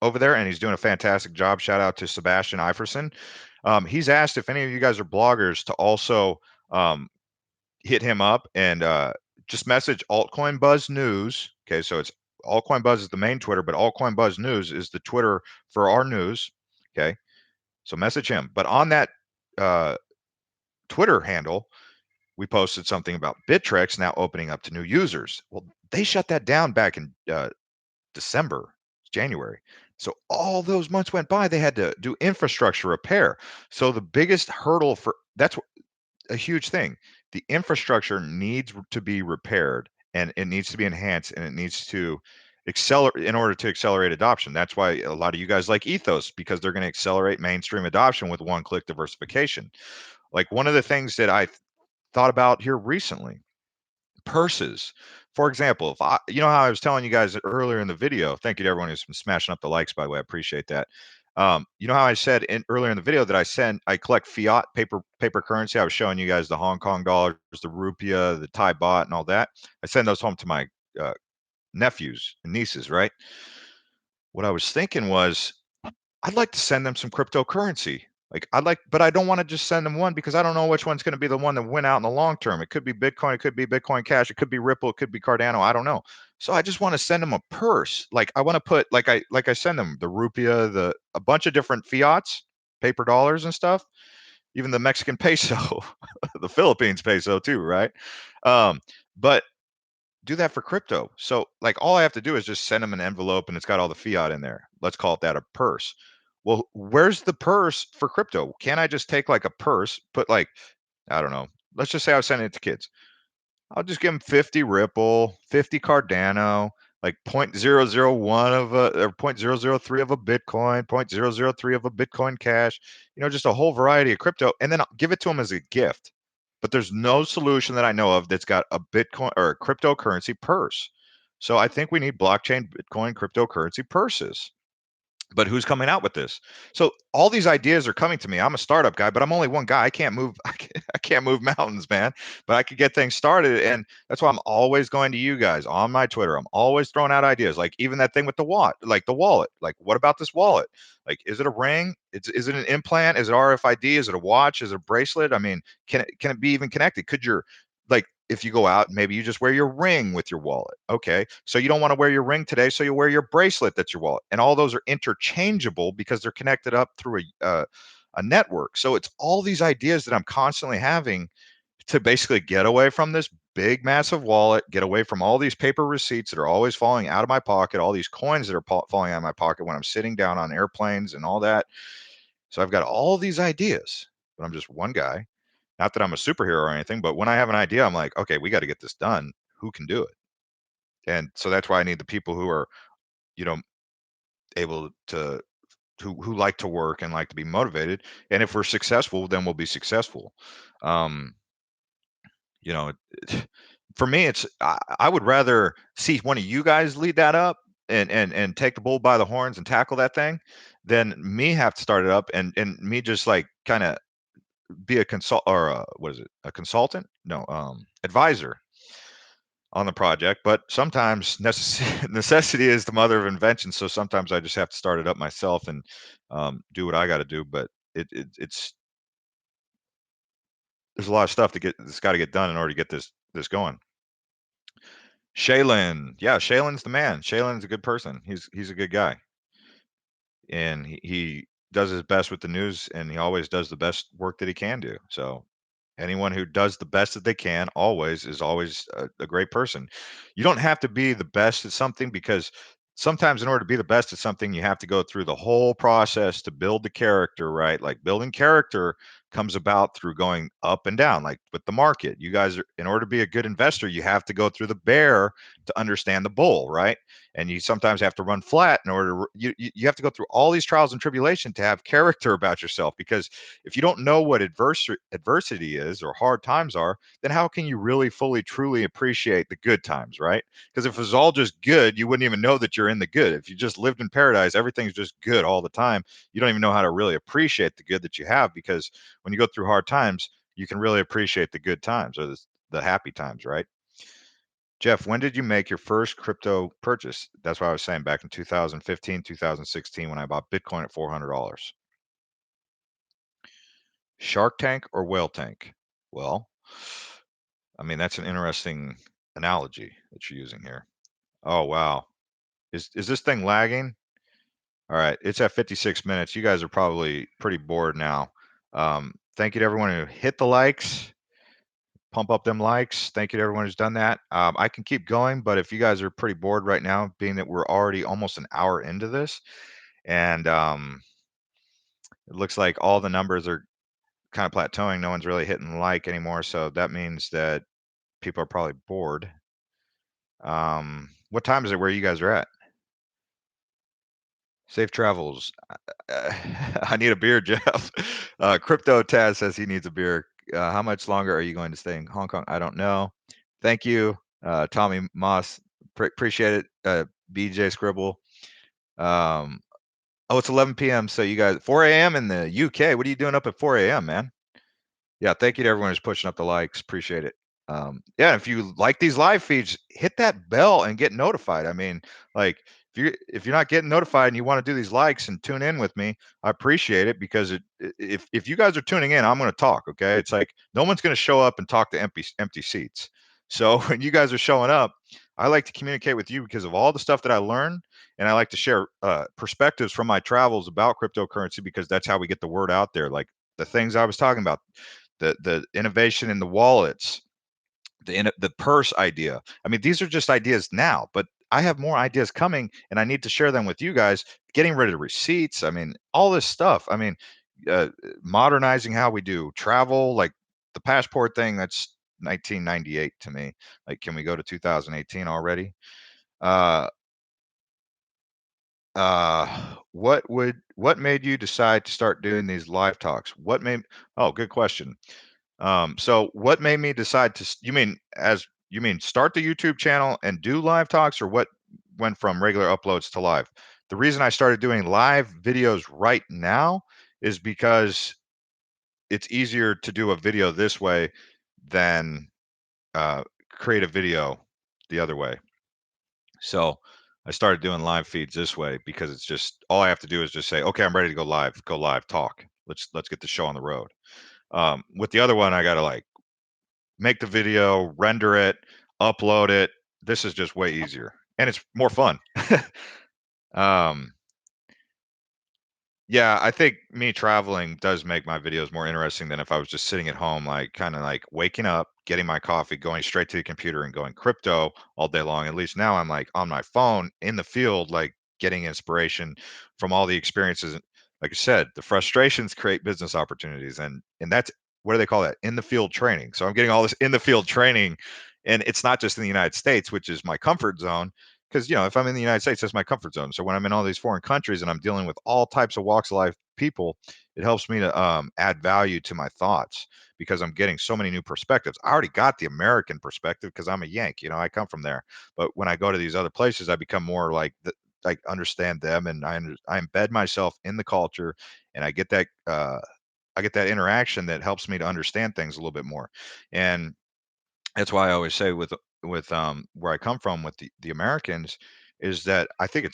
Speaker 1: over there, and he's doing a fantastic job. Shout out to Sebastian Iverson. He's asked if any of you guys are bloggers to also um, hit him up and just message Altcoin Buzz News. Okay, so it's Altcoin Buzz is the main Twitter, but Altcoin Buzz News is the Twitter for our news. Okay, so message him. But on that uh, Twitter handle, we posted something about Bittrex now opening up to new users. Well, they shut that down back in December, January. So all those months went by, they had to do infrastructure repair. So the biggest hurdle for that's a huge thing. The infrastructure needs to be repaired and it needs to be enhanced and it needs to accelerate in order to accelerate adoption. That's why a lot of you guys like Ethos, because they're going to accelerate mainstream adoption with one-click diversification. Like one of the things that I thought about here recently, purses. For example, if how I was telling you guys earlier in the video, thank you to everyone who's been smashing up the likes, by the way, I appreciate that. How I said earlier in the video that I collect fiat paper currency. I was showing you guys the Hong Kong dollars, the rupiah, the Thai baht, and all that. I send those home to my uh, nephews and nieces, right? What I was thinking was, I'd like to send them some cryptocurrency. But I don't want to just send them one because I don't know which one's going to be the one that win out in the long term. It could be Bitcoin, it could be Bitcoin Cash, it could be Ripple, it could be Cardano. I don't know. So I just want to send them a purse. Like I want to put like I send them the rupiah, a bunch of different fiats, paper dollars and stuff, even the Mexican peso, the Philippines peso too, right? But do that for crypto. So like all I have to do is just send them an envelope and it's got all the fiat in there. Let's call it that, a purse. Well, where's the purse for crypto? Can't I just take like a purse, put like, I don't know, let's just say I was sending it to kids. I'll just give them 50 Ripple, 50 Cardano, like 0.001 of a, or 0.003 of a Bitcoin, 0.003 of a Bitcoin Cash, just a whole variety of crypto, and then I'll give it to them as a gift. But there's no solution that I know of that's got a Bitcoin or a cryptocurrency purse. So I think we need blockchain Bitcoin cryptocurrency purses. But who's coming out with this? So all these ideas are coming to me. I'm a startup guy, but I'm only one guy. I can't move. I can't move mountains, man. But I could get things started, and that's why I'm always going to you guys on my Twitter. I'm always throwing out ideas, like even that thing with the wallet, like the wallet. Like, what about this wallet? Like, is it a ring? Is it an implant? Is it RFID? Is it a watch? Is it a bracelet? I mean, can it be even connected? Could your like if you go out, maybe you just wear your ring with your wallet. Okay. So you don't want to wear your ring today. So you wear your bracelet that's your wallet. And all those are interchangeable because they're connected up through a network. So it's all these ideas that I'm constantly having to basically get away from this big, massive wallet, get away from all these paper receipts that are always falling out of my pocket, all these coins that are falling out of my pocket when I'm sitting down on airplanes and all that. So I've got all these ideas, but I'm just one guy. Not that I'm a superhero or anything, but when I have an idea, I'm like, okay, we got to get this done. Who can do it? And so that's why I need the people who are, you know, able to who like to work and like to be motivated. And if we're successful, then we'll be successful. Um, you know, for me, I would rather see one of you guys lead that up and take the bull by the horns and tackle that thing than me have to start it up and me just like kind of be a consult or what is it, a consultant? No, advisor on the project. But sometimes necessity is the mother of invention. So sometimes I just have to start it up myself and do what I got to do. But it's there's a lot of stuff that's got to get done in order to get this going. Shaylin, yeah, Shaylin's the man. Shaylin's a good person. He's a good guy, and he does his best with the news, and he always does the best work that he can do. So anyone who does the best that they can always is always a great person. You don't have to be the best at something, because sometimes in order to be the best at something, you have to go through the whole process to build the character, right? Like building character comes about through going up and down, like with the market. You guys are, in order to be a good investor, you have to go through the bear to understand the bull, right? And you sometimes have to run flat in order to, you have to go through all these trials and tribulation to have character about yourself. Because if you don't know what adversity is or hard times are, then how can you really fully truly appreciate the good times, right? Because if it was all just good, you wouldn't even know that you're in the good. If you just lived in paradise, everything's just good all the time, you don't even know how to really appreciate the good that you have. Because when you go through hard times, you can really appreciate the good times or the happy times, right? Jeff, when did you make your first crypto purchase? That's what I was saying, back in 2015, 2016, when I bought Bitcoin at $400. Shark Tank or Whale Tank? Well, I mean, that's an interesting analogy that you're using here. Oh, wow. Is this thing lagging? All right, it's at 56 minutes. You guys are probably pretty bored now. Thank you to everyone who hit the likes. Pump up them likes. Thank you to everyone who's done that. I can keep going, but if you guys are pretty bored right now, being that we're already almost an hour into this, and it looks like all the numbers are kind of plateauing. No one's really hitting like anymore, so that means that people are probably bored. What time is it where you guys are at? Safe travels. I need a beer, Jeff. Crypto Taz says he needs a beer. How much longer are you going to stay in Hong Kong? I don't know. Thank you, Tommy Moss. Appreciate it. BJ Scribble. Um, oh, it's 11 p.m. So you guys, 4 a.m. in the UK. What are you doing up at 4 a.m., man? Yeah, thank you to everyone who's pushing up the likes. Appreciate it. Yeah, if you like these live feeds, hit that bell and get notified. I mean, like if you're not getting notified and you want to do these likes and tune in with me, I appreciate it, because if you guys are tuning in, I'm going to talk. Okay, it's like no one's going to show up and talk to empty seats. So when you guys are showing up, I like to communicate with you because of all the stuff that I learned, and I like to share perspectives from my travels about cryptocurrency, because that's how we get the word out there. Like the things I was talking about, the innovation in the wallets, the purse idea. I mean, these are just ideas now, but I have more ideas coming, and I need to share them with you guys. Getting rid of receipts. I mean, all this stuff. I mean, uh, modernizing how we do travel, like the passport thing. That's 1998 to me. Like, can we go to 2018 already? Uh, what made you decide to start doing these live talks? What made? Oh, good question. So what made me decide to, you mean start the YouTube channel and do live talks, or what went from regular uploads to live? The reason I started doing live videos right now is because it's easier to do a video this way than create a video the other way. So I started doing live feeds this way because it's just, all I have to do is just say, okay, I'm ready to go live, talk. Let's get the show on the road. With the other one, I got to like make the video, render it, upload it. This is just way easier and it's more fun. um, yeah, I think me traveling does make my videos more interesting than if I was just sitting at home, like kind of like waking up, getting my coffee, going straight to the computer and going crypto all day long. At least now I'm like on my phone in the field, like getting inspiration from all the experiences. Like I said, the frustrations create business opportunities, and that's, what do they call that? In the field training. So I'm getting all this in the field training, and it's not just in the United States, which is my comfort zone. because if I'm in the United States, that's my comfort zone. So when I'm in all these foreign countries and I'm dealing with all types of walks of life people, it helps me to add value to my thoughts because I'm getting so many new perspectives. I already got the American perspective because I'm a Yank, I come from there. But when I go to these other places, I become more like understand them, and I embed myself in the culture, and I get that interaction that helps me to understand things a little bit more. And that's why I always say with where I come from with the Americans is that I think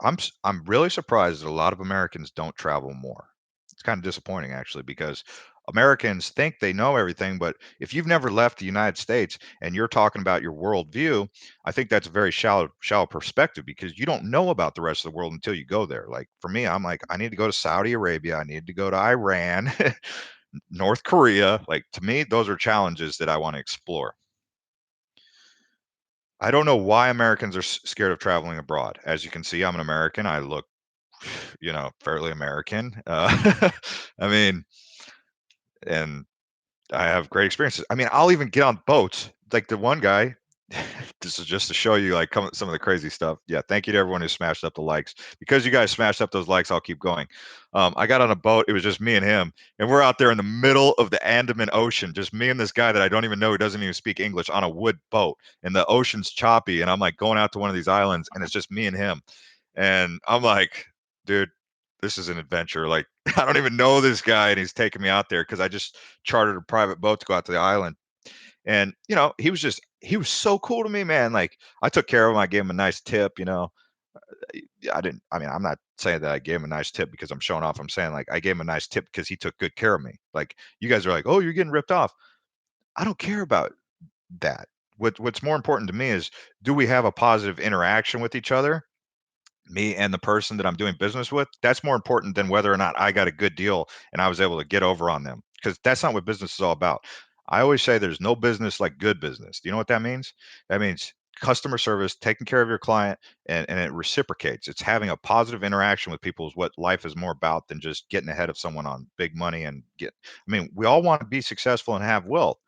Speaker 1: I'm really surprised that a lot of Americans don't travel more. It's kind of disappointing actually because Americans think they know everything, but if you've never left the United States and you're talking about your worldview, I think that's a very shallow perspective because you don't know about the rest of the world until you go there. Like for me, I'm like, I need to go to Saudi Arabia, I need to go to Iran, North Korea. Like to me, those are challenges that I want to explore. I don't know why Americans are scared of traveling abroad. As you can see, I'm an American. I look, fairly American. I mean, and I have great experiences. I mean, I'll even get on boats. Like the one guy, this is just to show you like some of the crazy stuff. Yeah, thank you to everyone who smashed up the likes. Because you guys smashed up those likes, I'll keep going. I got on a boat. It was just me and him, and we're out there in the middle of the Andaman Ocean, just me and this guy that I don't even know who doesn't even speak English on a wood boat, and the ocean's choppy, and I'm like going out to one of these islands, and it's just me and him, and I'm like, dude, this is an adventure. Like I don't even know this guy, and he's taking me out there because I just chartered a private boat to go out to the island. And he was so cool to me, man. Like I took care of him. I gave him a nice tip. I didn't. I mean, I'm not saying that I gave him a nice tip because I'm showing off. I'm saying like I gave him a nice tip because he took good care of me. Like you guys are like, oh, you're getting ripped off. I don't care about that. What's more important to me is, do we have a positive interaction with each other, me and the person that I'm doing business with? That's more important than whether or not I got a good deal and I was able to get over on them, because that's not what business is all about. I always say there's no business like good business. Do you know what that means? That means customer service, taking care of your client, and it reciprocates. It's having a positive interaction with people is what life is more about than just getting ahead of someone on big money and get. I mean, we all want to be successful and have wealth,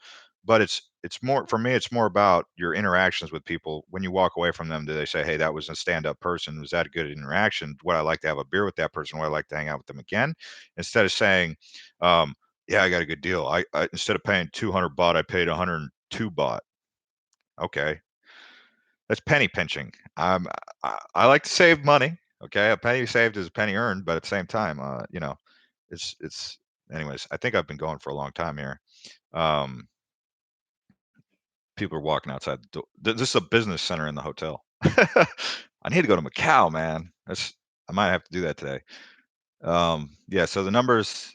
Speaker 1: but it's more for me, it's more about your interactions with people. When you walk away from them, do they say, hey, that was a stand-up person, was that a good interaction, would I like to have a beer with that person, would I like to hang out with them again, instead of saying, yeah, I got a good deal. I instead of paying 200 baht, I paid 102 baht. Okay, that's penny pinching. I like to save money. Okay, a penny saved is a penny earned, but at the same time, it's anyways. I think I've been going for a long time here. um People are walking outside the door. This is a business center in the hotel. I need to go to Macau, man. I might have to do that today. Yeah, so the numbers,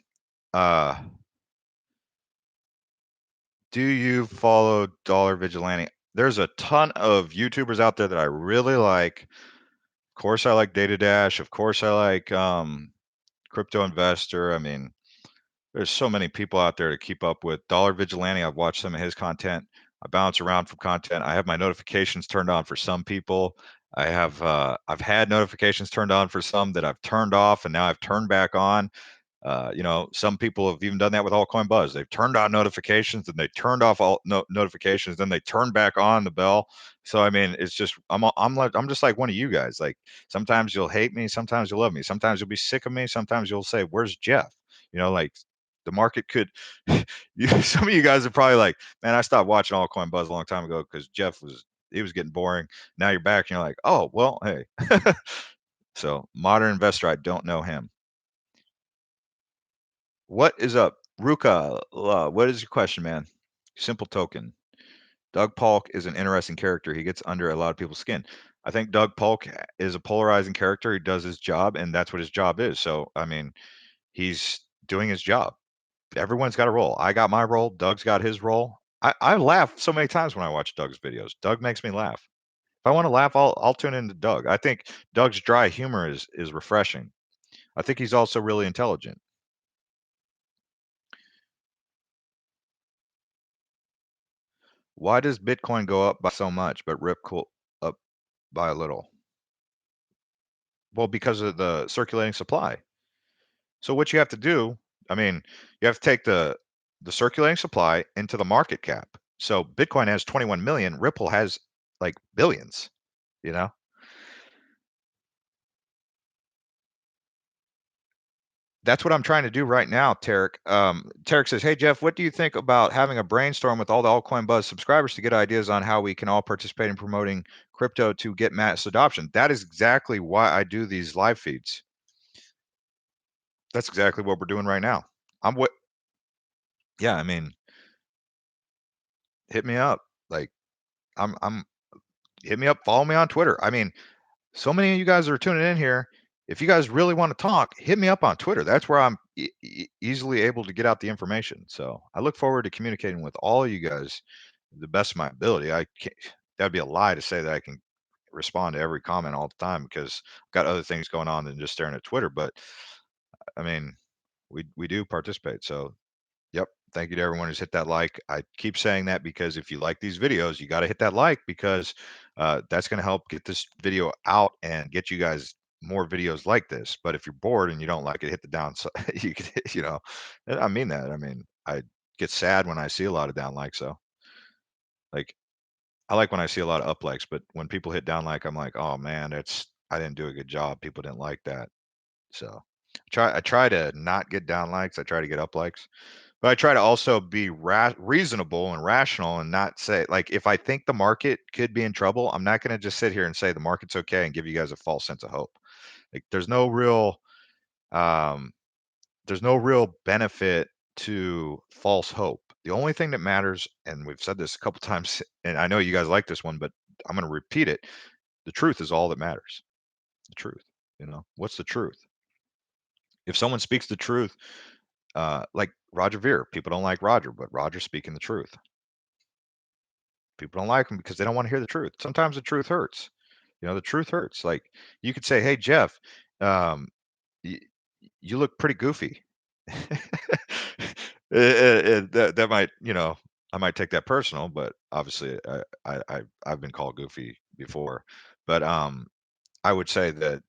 Speaker 1: uh, do you follow Dollar Vigilante? There's a ton of YouTubers out there that I really like. Of course, I like Data Dash. Of course, I like Crypto Investor. I mean, there's so many people out there to keep up with. Dollar Vigilante, I've watched some of his content. I bounce around from content. I have my notifications turned on for some people. I've had notifications turned on for some that I've turned off and now I've turned back on. Some people have even done that with Altcoin Buzz. They've turned on notifications and they turned off all notifications, then they turned back on the bell. So I mean, it's just I'm just like one of you guys. Like sometimes you'll hate me, sometimes you'll love me, sometimes you'll be sick of me, sometimes you'll say, "Where's Jeff?" Like the market could. Some of you guys are probably like, "Man, I stopped watching Altcoin Buzz a long time ago because Jeff was he was getting boring." Now you're back and you're like, "Oh well, hey." So modern investor, I don't know him. What is up? Ruka, what is your question, man? Simple token. Doug Polk is an interesting character. He gets under a lot of people's skin. I think Doug Polk is a polarizing character. He does his job, and that's what his job is. So, I mean, he's doing his job. Everyone's got a role. I got my role. Doug's got his role. I laugh so many times when I watch Doug's videos. Doug makes me laugh. If I want to laugh, I'll tune into Doug. I think Doug's dry humor is refreshing. I think he's also really intelligent. Why does Bitcoin go up by so much, but up by a little? Well, because of the circulating supply. So what you have to do, I mean, you have to take the circulating supply into the market cap. So Bitcoin has 21 million, Ripple has like billions. you know? That's what I'm trying to do right now, Tarek. Tarek says, "Hey Jeff, what do you think about having a brainstorm with all the altcoin buzz subscribers to get ideas on how we can all participate in promoting crypto to get mass adoption?" That is exactly why I do these live feeds. That's exactly what we're doing right now. I'm what Yeah, I mean, hit me up. Like I'm hit me up, follow me on Twitter. I mean, so many of you guys are tuning in here. If you guys really want to talk, hit me up on Twitter. That's where I'm easily able to get out the information. So I look forward to communicating with all of you guys the best of my ability. I can't, that'd be a lie to say that I can respond to every comment all the time because I've got other things going on than just staring at Twitter. But I mean, we do participate. So yep. Thank you to everyone who's hit that like. I keep saying that because if you like these videos, you got to hit that like because that's going to help get this video out and get you guys more videos like this. But if you're bored and you don't like it, hit the down. So you could, and I mean that. I mean, I get sad when I see a lot of down likes. So like, I like when I see a lot of up likes, but when people hit down like, I'm like, oh man, I didn't do a good job. People didn't like that. So I try to not get down likes. I try to get up likes. But I try to also be reasonable and rational and not say like if I think the market could be in trouble, I'm not going to just sit here and say the market's okay and give you guys a false sense of hope. Like um there's no real benefit to false hope. The only thing that matters, and we've said this a couple times, and I know you guys like this one, but I'm going to repeat it. The truth is all that matters. The truth. What's the truth? If someone speaks the truth, like Roger Ver, people don't like Roger, but Roger's speaking the truth. People don't like them because they don't want to hear the truth. Sometimes the truth hurts. The truth hurts. Like you could say, "Hey Jeff, um, y- you look pretty goofy." That might, I might take that personal, but obviously, I've been called goofy before. But I would say that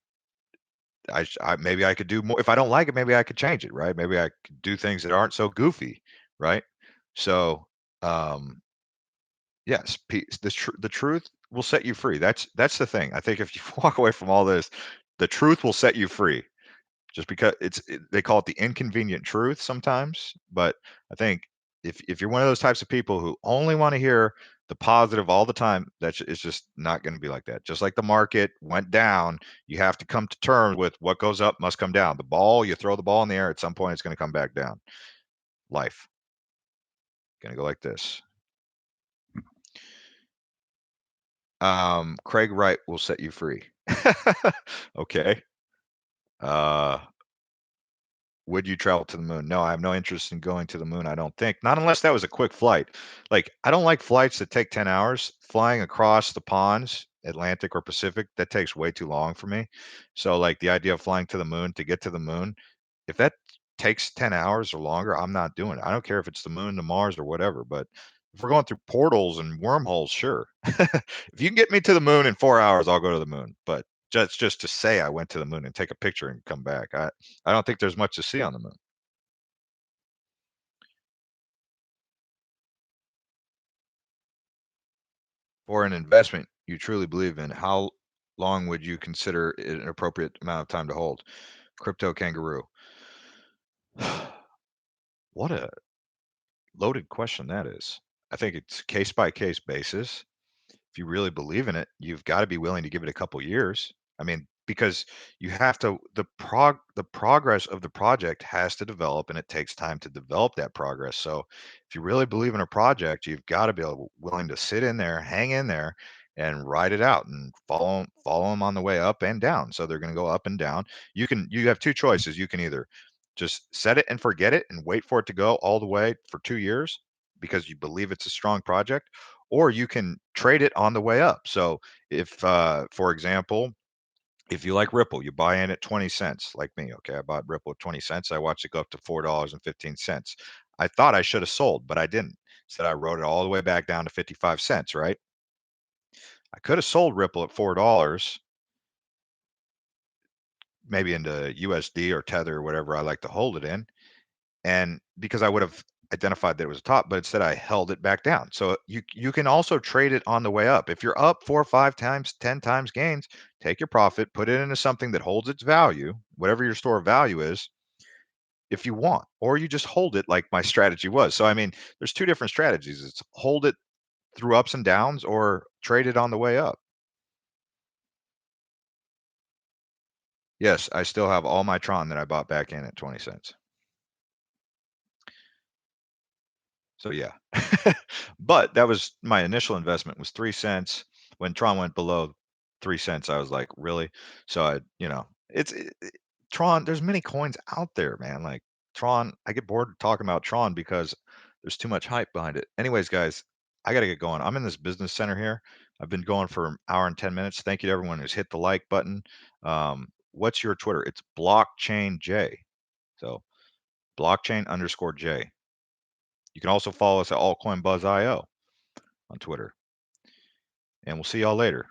Speaker 1: maybe I could do more. If I don't like it, maybe I could change it, right? Maybe I could do things that aren't so goofy, right? So, um, yes, the truth will set you free. That's the thing. I think if you walk away from all this, the truth will set you free. Just because they call it the inconvenient truth sometimes, but I think if you're one of those types of people who only want to hear the positive all the time, it's just not going to be like that. Just like the market went down, you have to come to terms with what goes up must come down. You throw the ball in the air, at some point it's going to come back down. Life going to go like this. Craig Wright will set you free. Okay. Uh, would you travel to the moon? No, I have no interest in going to the moon, I don't think. Not unless that was a quick flight. Like, I don't like flights that take 10 hours. Flying across the ponds, Atlantic or Pacific, that takes way too long for me. So, like, the idea of flying to the moon to get to the moon, if that takes 10 hours or longer, I'm not doing it. I don't care if it's the moon, to Mars, or whatever. But if we're going through portals and wormholes, sure. If you can get me to the moon in 4 hours, I'll go to the moon. But just to say I went to the moon and take a picture and come back, I don't think there's much to see on the moon. For an investment you truly believe in, how long would you consider it an appropriate amount of time to hold? Crypto kangaroo. What a loaded question that is. I think it's case by case basis. If you really believe in it, you've got to be willing to give it a couple years. I mean, because you have to the progress of the project has to develop and it takes time to develop that progress. So if you really believe in a project, you've got to be willing to sit in there, hang in there and ride it out and follow them on the way up and down. So they're going to go up and down. You have two choices. You can either just set it and forget it and wait for it to go all the way for 2 years because you believe it's a strong project, or you can trade it on the way up. So if, for example, if you like Ripple, you buy in at 20 cents, like me. Okay, I bought Ripple at 20 cents. I watched it go up to $4.15. I thought I should have sold, but I didn't. Said I wrote it all the way back down to 55 cents, right? I could have sold Ripple at $4, maybe into USD or Tether or whatever I like to hold it in. And because I would have identified that it was a top, but instead I held it back down. So you can also trade it on the way up. If you're up 4 or 5 times, 10 times gains, take your profit, put it into something that holds its value, whatever your store of value is, if you want, or you just hold it like my strategy was. So I mean, there's two different strategies. It's hold it through ups and downs or trade it on the way up. Yes, I still have all my Tron that I bought back in at 20 cents. So yeah. But that was my initial investment was 3 cents. When Tron went below 3 cents, I was like, "Really?" So Tron, there's many coins out there, man. Like Tron, I get bored talking about Tron because there's too much hype behind it. Anyways, guys, I gotta get going. I'm in this business center here. I've been going for an hour and 10 minutes. Thank you to everyone who's hit the like button. What's your Twitter? It's blockchain J. So blockchain_J. You can also follow us at altcoin buzz IO on Twitter. And we'll see y'all later.